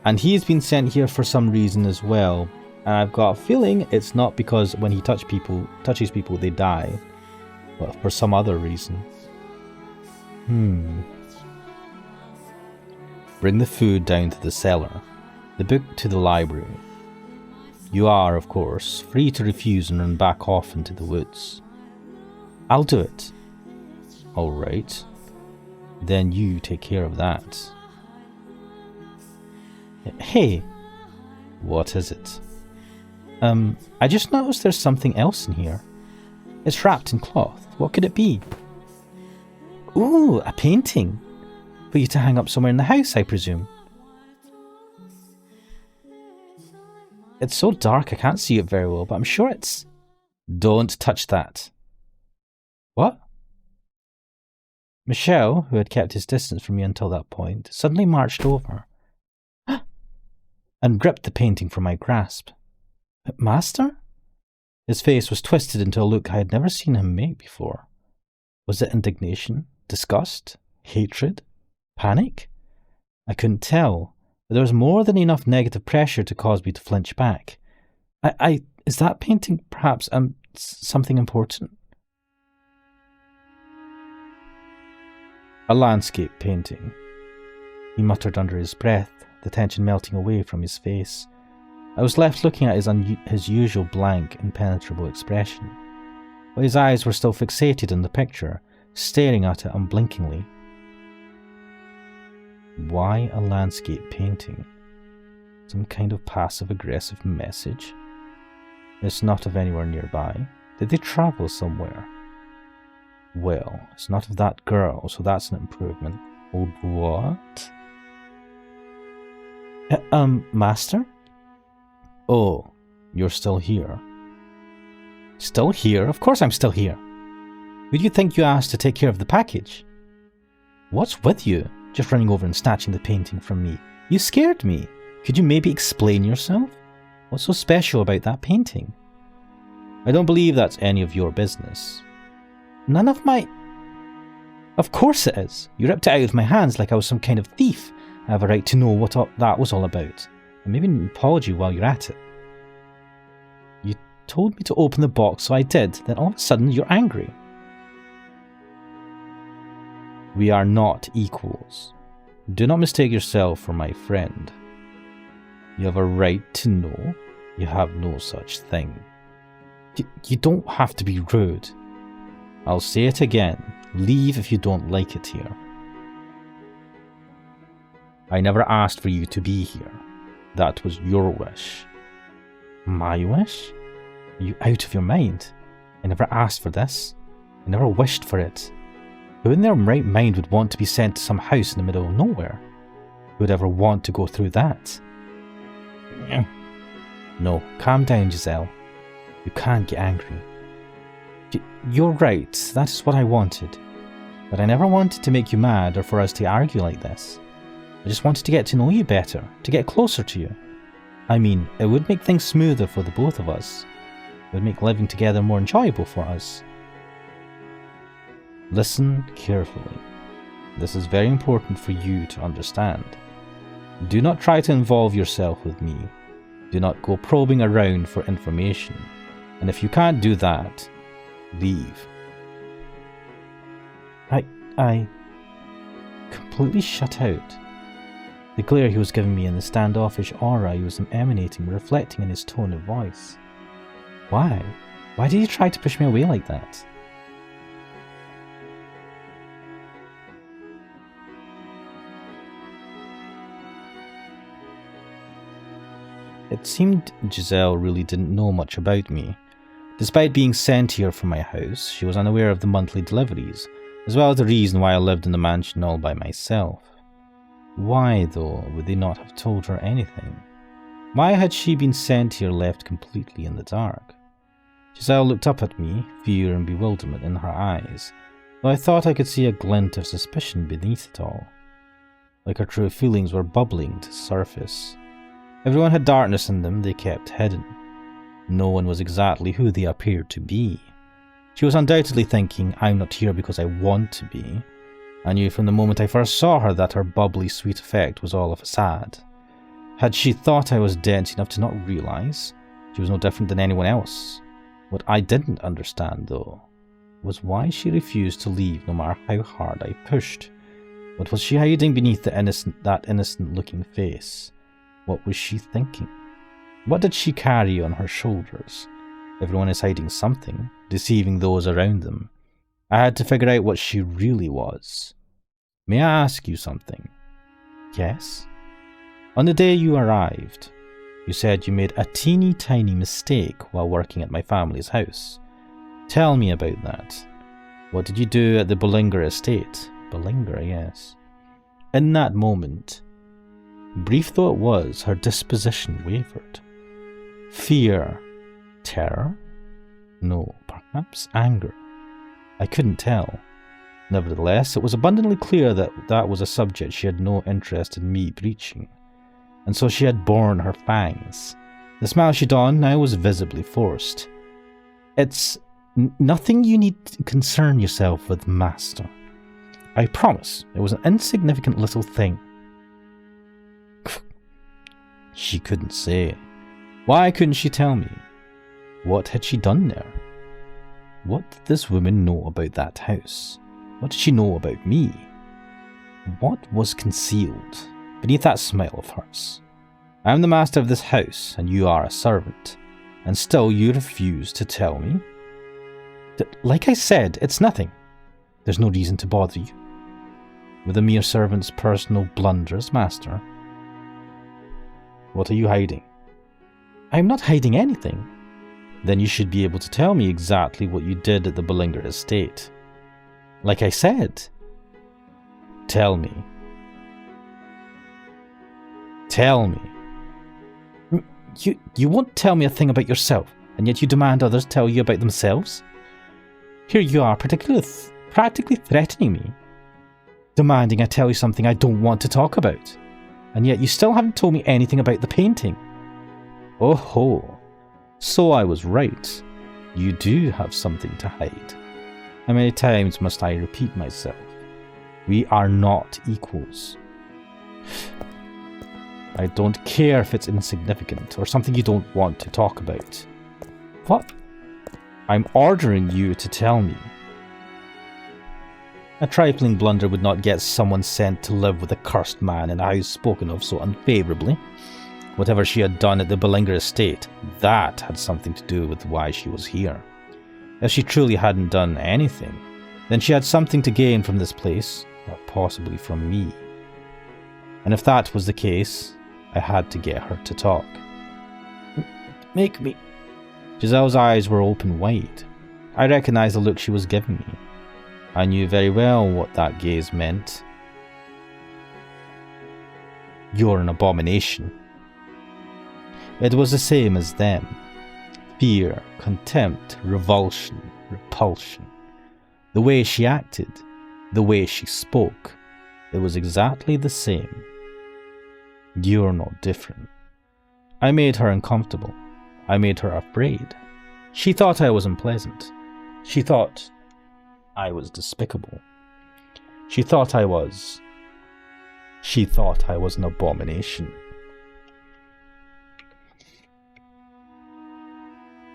S1: and he's been sent here for some reason as well. And I've got a feeling it's not because when he touches people they die, but for some other reason. Bring the food down to the cellar, the book to the library. You are, of course, free to refuse and run back off into the woods. I'll do it. All right. Then you take care of that. Hey. What is it? I just noticed there's something else in here. It's wrapped in cloth. What could it be? Ooh, a painting. For you to hang up somewhere in the house, I presume. It's so dark I can't see it very well, but I'm sure it's... Don't touch that. What? Michelle, who had kept his distance from me until that point, suddenly marched over and gripped the painting from my grasp. Master? His face was twisted into a look I had never seen him make before. Was it indignation? Disgust? Hatred? Panic? I couldn't tell, but there was more than enough negative pressure to cause me to flinch back. Is that painting perhaps something important? A landscape painting, he muttered under his breath, the tension melting away from his face. I was left looking at his usual blank, impenetrable expression, but his eyes were still fixated on the picture, staring at it unblinkingly. Why a landscape painting? Some kind of passive-aggressive message? It's not of anywhere nearby. Did they travel somewhere? Well, it's not of that girl, so that's an improvement. Oh, what? Master? Oh, you're still here. Still here? Of course I'm still here. Who do you think you asked to take care of the package? What's with you? just running over and snatching the painting from me. You scared me. Could you maybe explain yourself? What's so special about that painting? I don't believe that's any of your business. None of my... Of course it is. You ripped it out of my hands like I was some kind of thief. I have a right to know what that was all about. And maybe an apology while you're at it. You told me to open the box, so I did. Then all of a sudden, you're angry. We are not equals. Do not mistake yourself for my friend. You have a right to know. You have no such thing. You don't have to be rude. I'll say it again. Leave if you don't like it here. I never asked for you to be here. That was your wish. My wish? Are you out of your mind? I never asked for this. I never wished for it. Who in their right mind would want to be sent to some house in the middle of nowhere? Who would ever want to go through that? No, calm down, Giselle. You can't get angry. You're right, that is what I wanted. But I never wanted to make you mad or for us to argue like this. I just wanted to get to know you better, to get closer to you. I mean, it would make things smoother for the both of us. It would make living together more enjoyable for us. Listen carefully. This is very important for you to understand. Do not try to involve yourself with me. Do not go probing around for information. And if you can't do that, leave. I completely shut out. The glare he was giving me and the standoffish aura he was emanating were reflecting in his tone of voice. Why? Why did he try to push me away like that? It seemed Giselle really didn't know much about me. Despite being sent here from my house, she was unaware of the monthly deliveries, as well as the reason why I lived in the mansion all by myself. Why, though, would they not have told her anything? Why had she been sent here left completely in the dark? Giselle looked up at me, fear and bewilderment in her eyes, though I thought I could see a glint of suspicion beneath it all. Like her true feelings were bubbling to surface. Everyone had darkness in them they kept hidden. No one was exactly who they appeared to be. She was undoubtedly thinking, I'm not here because I want to be. I knew from the moment I first saw her that her bubbly sweet effect was all a facade. Had she thought I was dense enough to not realise, she was no different than anyone else. What I didn't understand, though, was why she refused to leave no matter how hard I pushed. What was she hiding beneath that innocent-looking face? What was she thinking? What did she carry on her shoulders? Everyone is hiding something, deceiving those around them. I had to figure out what she really was. May I ask you something? Yes? On the day you arrived, you said you made a teeny tiny mistake while working at my family's house. Tell me about that. What did you do at the Bollinger estate? Bollinger, yes. In that moment, brief though it was, her disposition wavered. Fear. Terror? No, perhaps anger. I couldn't tell. Nevertheless, it was abundantly clear that that was a subject she had no interest in me breaching, and so she had borne her fangs. The smile she donned now was visibly forced. It's nothing you need to concern yourself with, Master. I promise, it was an insignificant little thing. She couldn't say. Why couldn't she tell me? What had she done there? What did this woman know about that house? What did she know about me? What was concealed beneath that smile of hers? I am the master of this house, and you are a servant, and still you refuse to tell me? Like I said, it's nothing. There's no reason to bother you. With a mere servant's personal blunders, Master. What are you hiding? I'm not hiding anything. Then you should be able to tell me exactly what you did at the Bollinger estate. Like I said. Tell me. Tell me. You won't tell me a thing about yourself, and yet you demand others tell you about themselves? Here you are, practically threatening me. demanding I tell you something I don't want to talk about. And yet you still haven't told me anything about the painting. Oh ho. So I was right. You do have something to hide. How many times must I repeat myself? We are not equals. I don't care if it's insignificant or something you don't want to talk about. What? I'm ordering you to tell me. A trifling blunder would not get someone sent to live with a cursed man in a house spoken of so unfavourably. Whatever she had done at the Bellinger estate, that had something to do with why she was here. If she truly hadn't done anything, then she had something to gain from this place, or possibly from me. And if that was the case, I had to get her to talk. Make me... Giselle's eyes were open wide. I recognized the look she was giving me. I knew very well what that gaze meant. You're an abomination. It was the same as them. Fear, contempt, revulsion, repulsion. The way she acted, the way she spoke, it was exactly the same. You're no different. I made her uncomfortable. I made her afraid. She thought I was unpleasant. She thought I was despicable. She thought I was an abomination.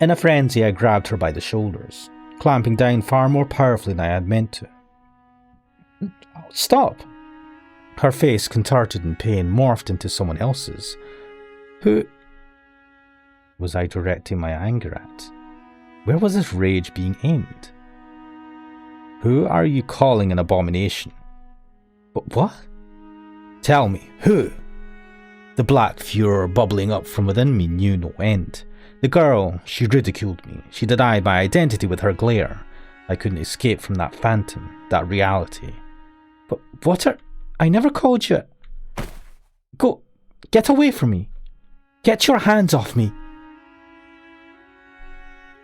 S1: In a frenzy, I grabbed her by the shoulders, clamping down far more powerfully than I had meant to. Stop! Her face, contorted in pain, morphed into someone else's. Who was I directing my anger at? Where was this rage being aimed? Who are you calling an abomination? But what? Tell me, who? The black furor bubbling up from within me knew no end. The girl, she ridiculed me. She denied my identity with her glare. I couldn't escape from that phantom, that reality. But what are... I never called you... Go... Get away from me. Get your hands off me.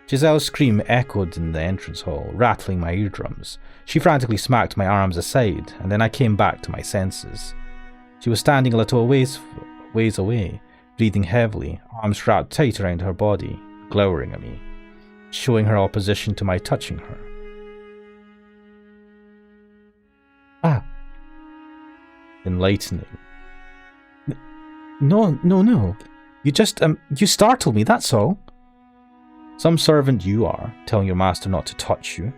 S1: Giselle's scream echoed in the entrance hall, rattling my eardrums. She frantically smacked my arms aside, and then I came back to my senses. She was standing a little ways away, breathing heavily, arms wrapped tight around her body, glowering at me, showing her opposition to my touching her. Ah. Enlightening. No. You just, you startled me, that's all. Some servant you are, telling your master not to touch you.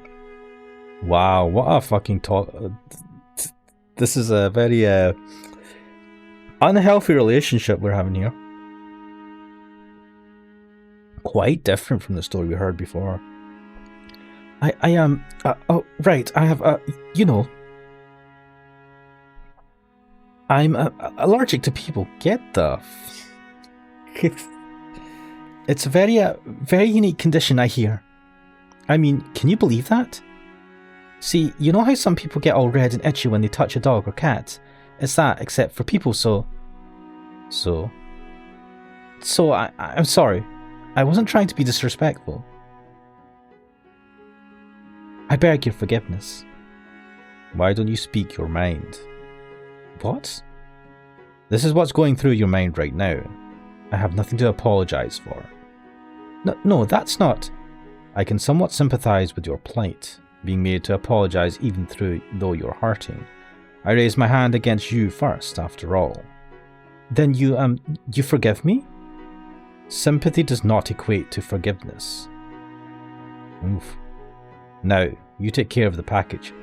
S1: Wow, what a fucking talk. This is a very unhealthy relationship we're having here. Quite different from the story we heard before. I am, oh, right, I have, you know. I'm allergic to people. Get the... It's a very unique condition, I hear. I mean, can you believe that? See, you know how some people get all red and itchy when they touch a dog or cat? It's that, except for people, so I'm sorry. I wasn't trying to be disrespectful. I beg your forgiveness. Why don't you speak your mind? What? This is what's going through your mind right now. I have nothing to apologize for. No, that's not. I can somewhat sympathize with your plight, being made to apologize even though you're hurting. I raised my hand against you first, after all. Then you forgive me? Sympathy does not equate to forgiveness. Oof. Now, you take care of the package.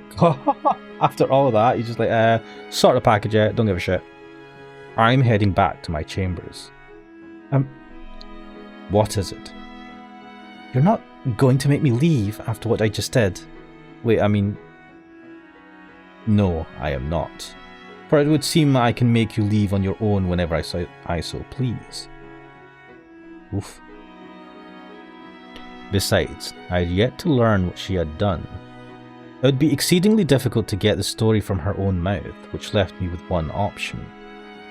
S1: After all of that, you're just like, sort the package out, don't give a shit. I'm heading back to my chambers. What is it? You're not going to make me leave after what I just did. Wait, I mean... No, I am not. For it would seem I can make you leave on your own whenever I so please. Oof. Besides, I had yet to learn what she had done. It would be exceedingly difficult to get the story from her own mouth, which left me with one option.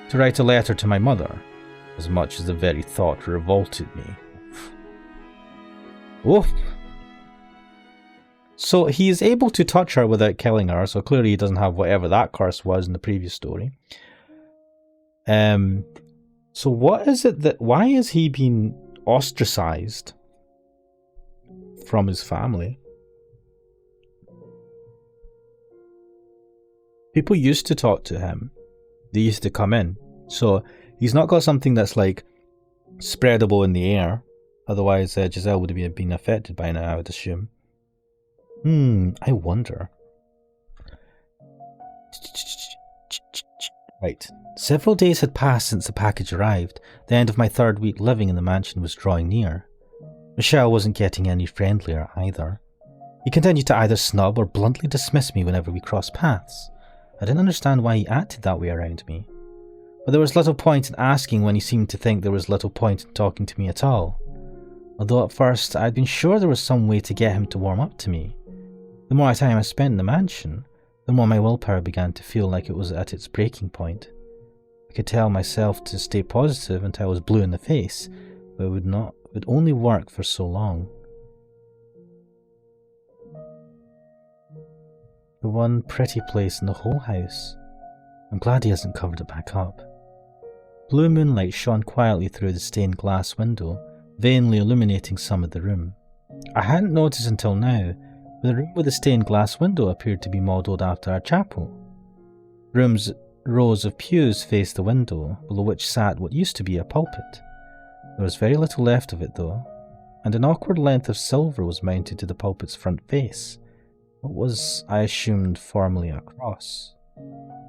S1: To write a letter to my mother, as much as the very thought revolted me. Oof. So he is able to touch her without killing her, so clearly he doesn't have whatever that curse was in the previous story. So what is it that... Why is he being ostracized from his family? People used to talk to him. They used to come in. So he's not got something that's like spreadable in the air. Otherwise Giselle would have been affected by now, I would assume. I wonder. Right. Several days had passed since the package arrived. The end of my 3rd week living in the mansion was drawing near. Michelle wasn't getting any friendlier either. He continued to either snub or bluntly dismiss me whenever we crossed paths. I didn't understand why he acted that way around me. But there was little point in asking when he seemed to think there was little point in talking to me at all. Although at first I had been sure there was some way to get him to warm up to me. The more time I spent in the mansion, the more my willpower began to feel like it was at its breaking point. I could tell myself to stay positive until I was blue in the face, but it would only work for so long. The one pretty place in the whole house. I'm glad he hasn't covered it back up. Blue moonlight shone quietly through the stained glass window, vainly illuminating some of the room. I hadn't noticed until now, but the room with the stained glass window appeared to be modelled after a chapel. Rows of pews faced the window, below which sat what used to be a pulpit. There was very little left of it though, and an awkward length of silver was mounted to the pulpit's front face. What was, I assumed, formerly a cross.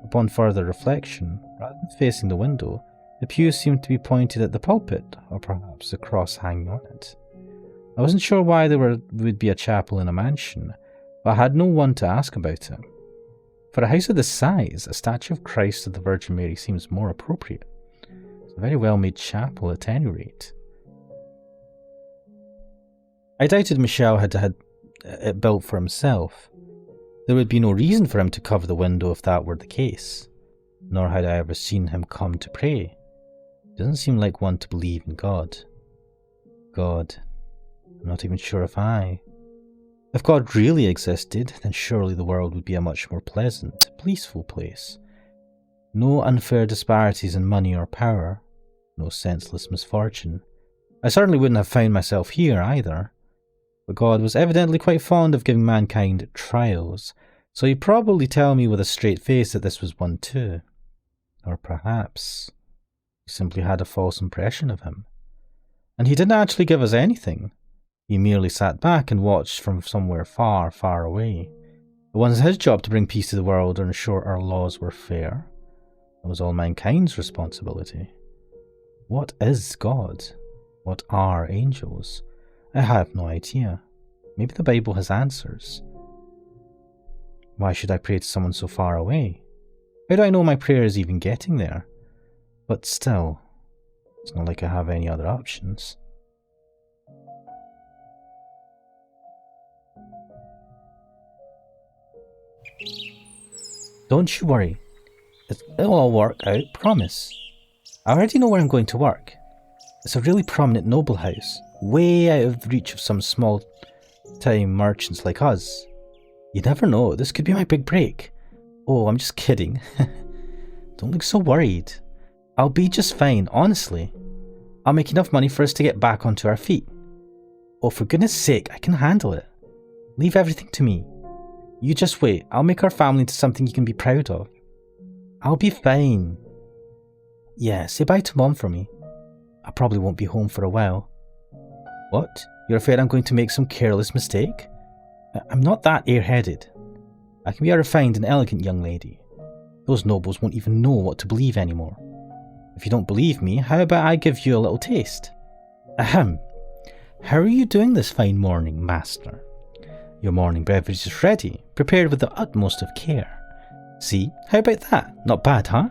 S1: Upon further reflection, rather than facing the window, the pews seemed to be pointed at the pulpit, or perhaps the cross hanging on it. I wasn't sure why there would be a chapel in a mansion, but I had no one to ask about it. For a house of this size, a statue of Christ or the Virgin Mary seems more appropriate. It's a very well-made chapel at any rate. I doubted Michel had it built for himself. There would be no reason for him to cover the window if that were the case. Nor had I ever seen him come to pray. He doesn't seem like one to believe in God. God. I'm not even sure if God really existed, then surely the world would be a much more pleasant, peaceful place. No unfair disparities in money or power. No senseless misfortune. I certainly wouldn't have found myself here either. But God was evidently quite fond of giving mankind trials, so he'd probably tell me with a straight face that this was one too. Or perhaps we simply had a false impression of him. And he didn't actually give us anything. He merely sat back and watched from somewhere far, far away. It wasn't his job to bring peace to the world or ensure our laws were fair. It was all mankind's responsibility. What is God? What are angels? I have no idea. Maybe the Bible has answers. Why should I pray to someone so far away? How do I know my prayer is even getting there? But still, it's not like I have any other options. Don't you worry. It'll all work out, promise. I already know where I'm going to work. It's a really prominent noble house, way out of the reach of some small-time merchants like us. You never know, this could be my big break. Oh, I'm just kidding. Don't look so worried. I'll be just fine, honestly. I'll make enough money for us to get back onto our feet. Oh, for goodness sake, I can handle it. Leave everything to me. You just wait, I'll make our family into something you can be proud of. I'll be fine. Yeah, say bye to Mom for me. I probably won't be home for a while. What? You're afraid I'm going to make some careless mistake? I'm not that airheaded. I can be a refined and elegant young lady. Those nobles won't even know what to believe anymore. If you don't believe me, how about I give you a little taste? Ahem. How are you doing this fine morning, master? Your morning beverage is ready, prepared with the utmost of care. See, how about that? Not bad, huh?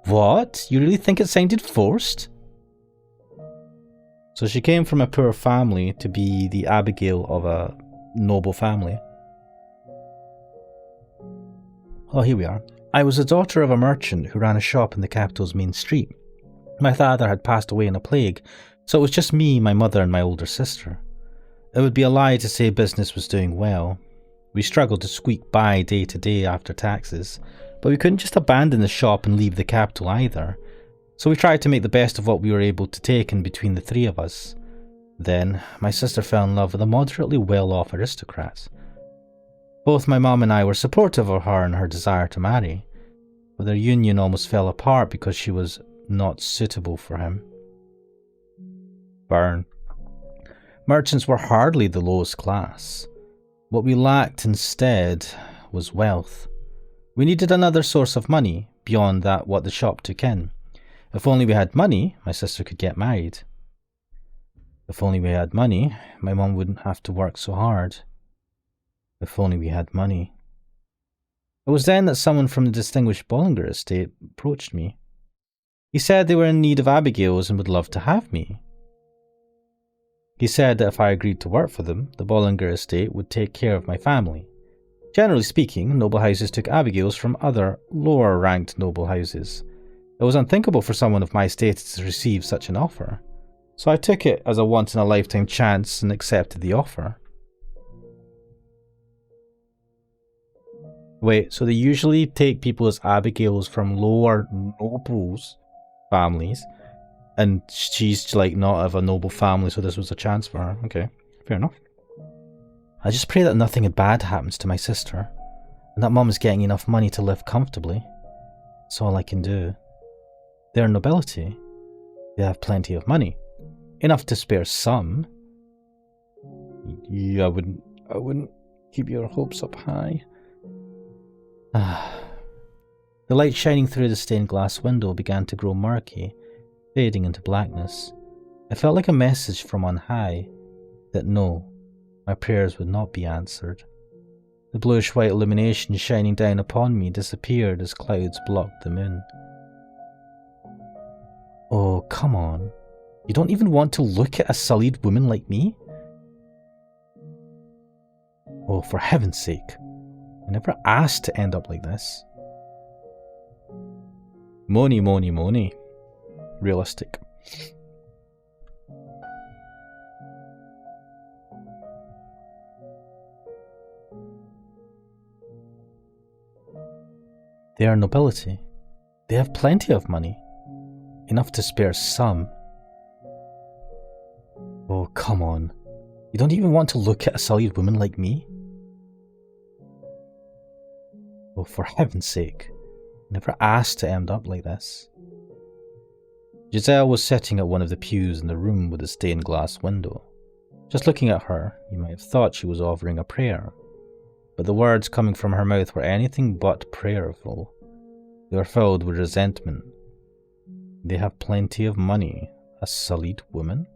S1: What? You really think it sounded forced? So she came from a poor family to be the Abigail of a noble family. Oh, here we are. I was the daughter of a merchant who ran a shop in the capital's main street. My father had passed away in a plague, so it was just me, my mother, and my older sister. It would be a lie to say business was doing well. We struggled to squeak by day to day after taxes, but we couldn't just abandon the shop and leave the capital either. So we tried to make the best of what we were able to take in between the three of us. Then, my sister fell in love with a moderately well-off aristocrat. Both my mum and I were supportive of her and her desire to marry, but their union almost fell apart because she was not suitable for him. Burn. Merchants were hardly the lowest class. What we lacked instead was wealth. We needed another source of money beyond that what the shop took in. If only we had money, my sister could get married. If only we had money, my mum wouldn't have to work so hard. If only we had money. It was then that someone from the distinguished Bollinger estate approached me. He said they were in need of Abigails and would love to have me. He said that if I agreed to work for them, the Bollinger estate would take care of my family. Generally speaking, noble houses took Abigails from other, lower-ranked noble houses. It was unthinkable for someone of my status to receive such an offer, so I took it as a once-in-a-lifetime chance and accepted the offer. Wait, so they usually take people as Abigails from lower nobles families, and she's like not of a noble family, so this was a chance for her. Okay, fair enough. I just pray that nothing bad happens to my sister, and that Mum is getting enough money to live comfortably. That's all I can do. They're nobility. They have plenty of money. Enough to spare some. Yeah, I wouldn't keep your hopes up high. The light shining through the stained glass window began to grow murky, fading into blackness. It felt like a message from on high, that no, my prayers would not be answered. The bluish-white illumination shining down upon me disappeared as clouds blocked the moon. Oh, come on. You don't even want to look at a sullied woman like me? Oh, for heaven's sake. I never asked to end up like this. Money, money, money. Realistic. They are nobility. They have plenty of money. Enough to spare some. Oh, come on. You don't even want to look at a sullied woman like me? Oh, for heaven's sake. I never asked to end up like this. Giselle was sitting at one of the pews in the room with the stained glass window. Just looking at her, you might have thought she was offering a prayer, but the words coming from her mouth were anything but prayerful. They were filled with resentment. They have plenty of money, a sullied woman?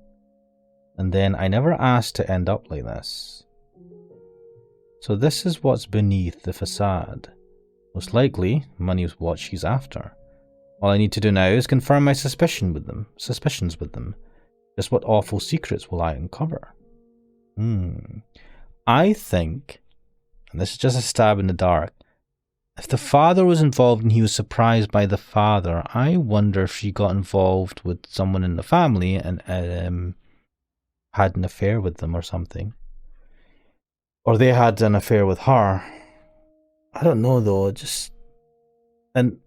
S1: And then I never asked to end up like this. So this is what's beneath the facade. Most likely, money is what she's after. All I need to do now is confirm my suspicions with them. Just what awful secrets will I uncover? I think, and this is just a stab in the dark, if the father was involved and he was surprised by the father, I wonder if she got involved with someone in the family and had an affair with them or something. Or they had an affair with her. I don't know though,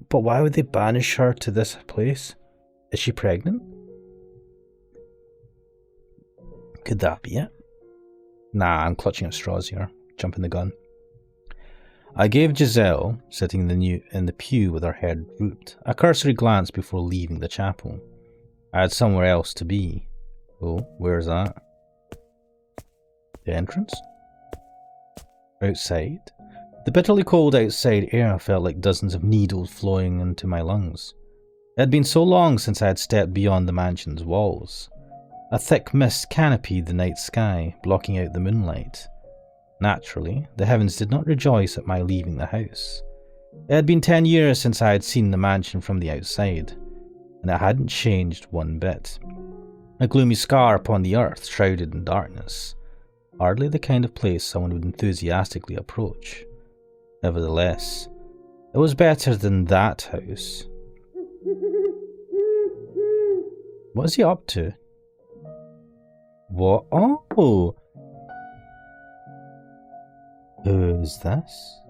S1: but why would they banish her to this place? Is she pregnant? Could that be it? Nah, I'm clutching at straws here. Jumping the gun. I gave Giselle, sitting in the pew with her head drooped, a cursory glance before leaving the chapel. I had somewhere else to be. Oh, where's that? The entrance? Outside? The bitterly cold outside air felt like dozens of needles flowing into my lungs. It had been so long since I had stepped beyond the mansion's walls. A thick mist canopied the night sky, blocking out the moonlight. Naturally, the heavens did not rejoice at my leaving the house. It had been 10 years since I had seen the mansion from the outside, and it hadn't changed one bit. A gloomy scar upon the earth, shrouded in darkness. Hardly the kind of place someone would enthusiastically approach. Nevertheless, it was better than that house. What is he up to? What? Oh! Who is this?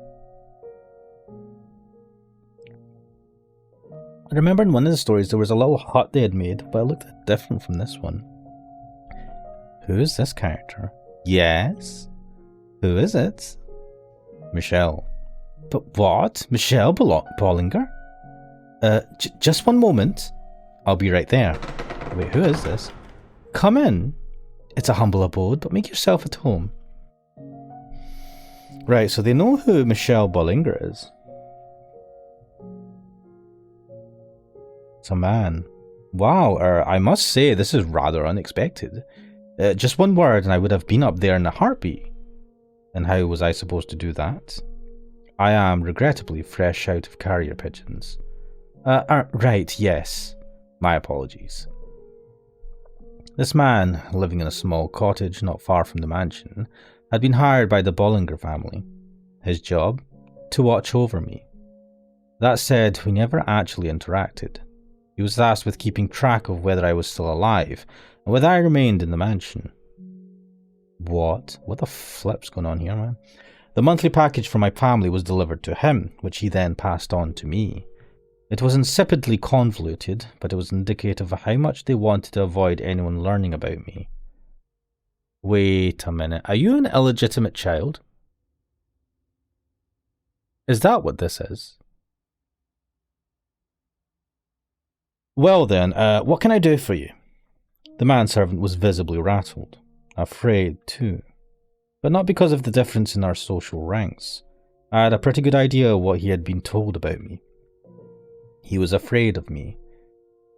S1: I remember in one of the stories there was a little hut they had made, but it looked different from this one. Who is this character? Yes? Who is it? Michelle. But what? Michelle Bollinger? Just one moment. I'll be right there. Wait, who is this? Come in. It's a humble abode, but make yourself at home. Right, so they know who Michelle Bollinger is. It's a man. Wow, I must say this is rather unexpected. Just one word and I would have been up there in a heartbeat. And how was I supposed to do that? I am regrettably fresh out of carrier pigeons. Right, yes. My apologies. This man, living in a small cottage not far from the mansion, had been hired by the Bollinger family. His job? To watch over me. That said, we never actually interacted. He was tasked with keeping track of whether I was still alive, and whether I remained in the mansion. What? What the flip's going on here, man? The monthly package for my family was delivered to him, which he then passed on to me. It was insipidly convoluted, but it was indicative of how much they wanted to avoid anyone learning about me. Wait a minute, are you an illegitimate child? Is that what this is? Well then, what can I do for you? The manservant was visibly rattled, afraid too. But not because of the difference in our social ranks. I had a pretty good idea what he had been told about me. He was afraid of me.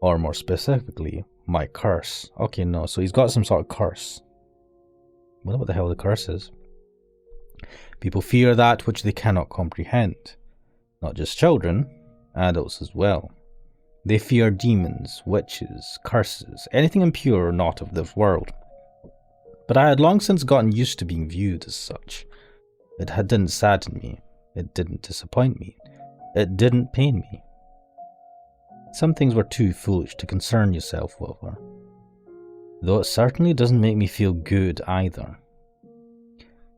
S1: Or more specifically, my curse. Okay, no, so he's got some sort of curse. I wonder what the hell the curse is. People fear that which they cannot comprehend. Not just children, adults as well. They fear demons, witches, curses, anything impure or not of this world. But I had long since gotten used to being viewed as such. It didn't sadden me. It didn't disappoint me. It didn't pain me. Some things were too foolish to concern yourself over. Though it certainly doesn't make me feel good either.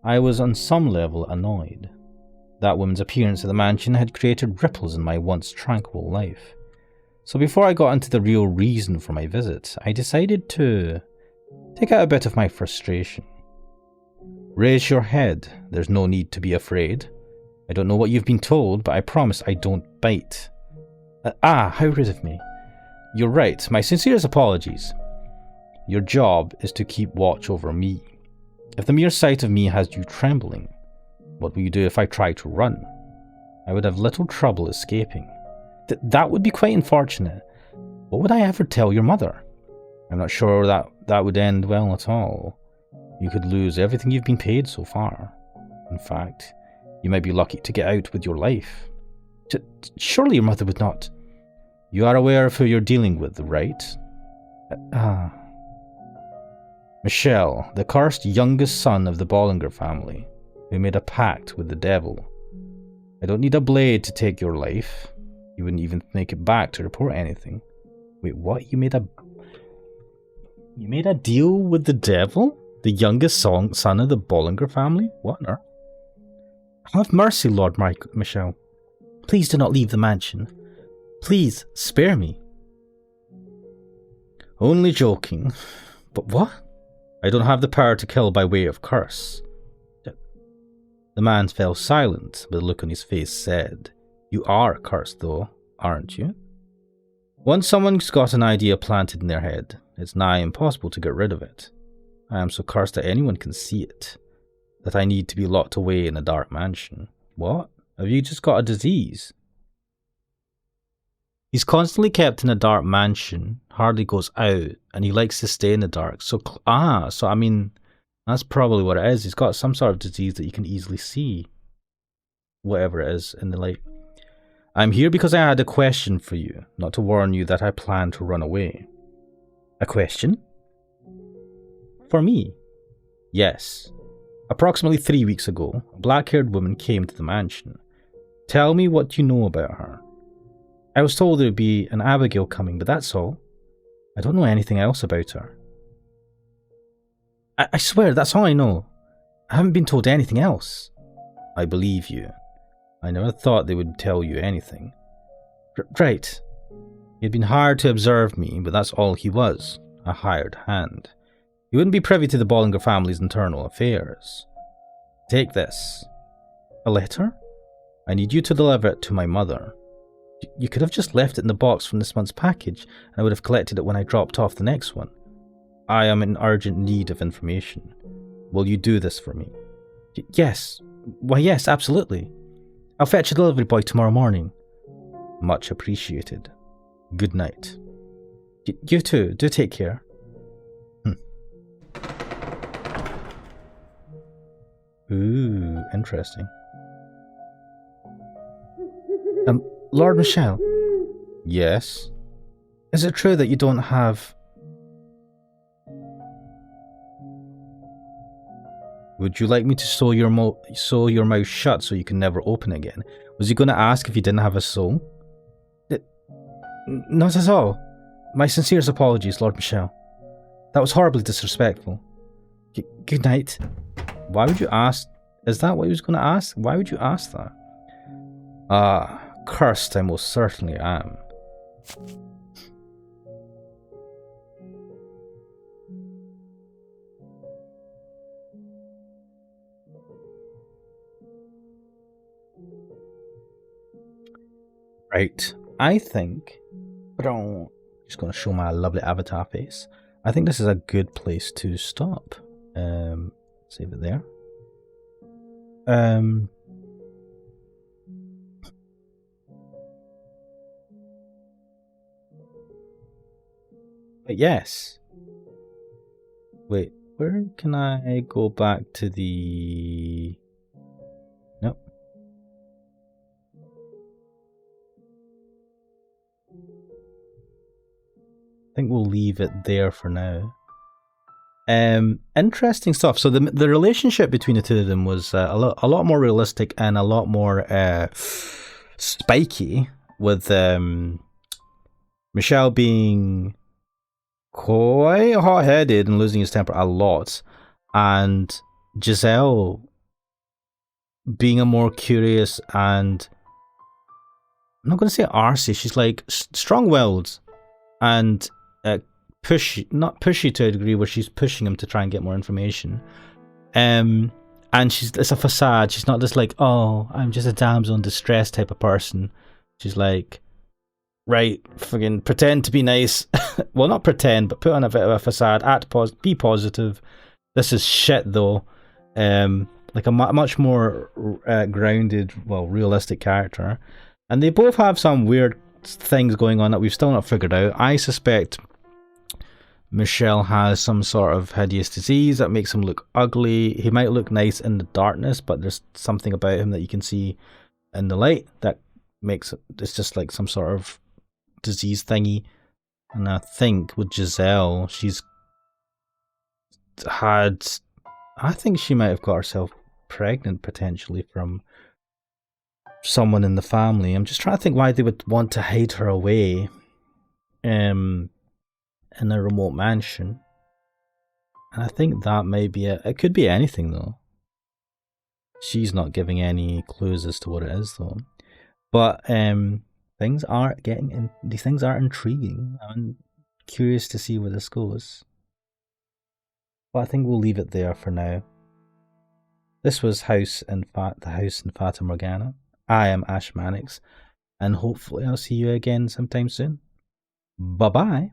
S1: I was on some level annoyed. That woman's appearance at the mansion had created ripples in my once tranquil life. So before I got into the real reason for my visit, I decided to take out a bit of my frustration. Raise your head. There's no need to be afraid. I don't know what you've been told, but I promise I don't bite. How rude of me. You're right. My sincerest apologies. Your job is to keep watch over me. If the mere sight of me has you trembling, what will you do if I try to run? I would have little trouble escaping. That would be quite unfortunate. What would I ever tell your mother? I'm not sure that would end well at all. You could lose everything you've been paid so far. In fact, you might be lucky to get out with your life. Surely your mother would not. You are aware of who you're dealing with, right? Michelle, the cursed youngest son of the Bollinger family, who made a pact with the devil. I don't need a blade to take your life. You wouldn't even make it back to report anything. Wait, what? You made a deal with the devil? The youngest son of the Bollinger family? What on earth? Have mercy, Lord Michelle. Please do not leave the mansion. Please, spare me. Only joking. But what? I don't have the power to kill by way of curse. The man fell silent, but the look on his face said, You are cursed though, aren't you? Once someone's got an idea planted in their head, it's nigh impossible to get rid of it. I am so cursed that anyone can see it, that I need to be locked away in a dark mansion. What? Have you just got a disease? He's constantly kept in a dark mansion, hardly goes out, and he likes to stay in the dark. So I mean, that's probably what it is. He's got some sort of disease that you can easily see. Whatever it is in the light. I'm here because I had a question for you, not to warn you that I plan to run away. A question? For me? Yes. Approximately 3 weeks ago, a black-haired woman came to the mansion. Tell me what you know about her. I was told there would be an Abigail coming, but that's all. I don't know anything else about her. I swear, that's all I know. I haven't been told anything else. I believe you. I never thought they would tell you anything. Right. He had been hired to observe me, but that's all he was, a hired hand. He wouldn't be privy to the Bollinger family's internal affairs. Take this. A letter? I need you to deliver it to my mother. You could have just left it in the box from this month's package, and I would have collected it when I dropped off the next one. I am in urgent need of information. Will you do this for me? Yes. Why, yes, absolutely. I'll fetch a delivery boy tomorrow morning. Much appreciated. Good night. You too. Do take care. Ooh, interesting. Lord Michel. Yes? Is it true that you don't have... Would you like me to sew your mouth shut so you can never open it again? Was he going to ask if you didn't have a soul? Not at all. My sincerest apologies, Lord Michel. That was horribly disrespectful. Good night. Why would you ask? Is that what he was going to ask? Why would you ask that? Cursed I most certainly am. Right. I think... just going to show my lovely avatar face. I think this is a good place to stop. Save it there. But yes. Wait, where can I go back to the... Nope. I think we'll leave it there for now. Interesting stuff. So the relationship between the two of them was a lot more realistic and a lot more spiky, with Michel being quite hot-headed and losing his temper a lot, and Giselle being a more curious and, I'm not going to say arsey, she's like strong-willed and not pushy to a degree where she's pushing him to try and get more information. And it's a facade. She's not just like, oh, I'm just a damsel in distress type of person. She's like, right, fucking pretend to be nice. Well, not pretend, but put on a bit of a facade. Be positive. This is shit though. Like a much more grounded, realistic character. And they both have some weird things going on that we've still not figured out. I suspect Michel has some sort of hideous disease that makes him look ugly. He might look nice in the darkness, but there's something about him that you can see in the light that makes it's just like some sort of disease thingy. And I think with Giselle, I think she might have got herself pregnant potentially from someone in the family. I'm just trying to think why they would want to hide her away in a remote mansion. And I think that may be it. It could be anything though. She's not giving any clues as to what it is though. But things are intriguing. I'm curious to see where this goes. But I think we'll leave it there for now. This was the house in Fata Morgana. I am Ash Mannix, and hopefully I'll see you again sometime soon. Bye bye.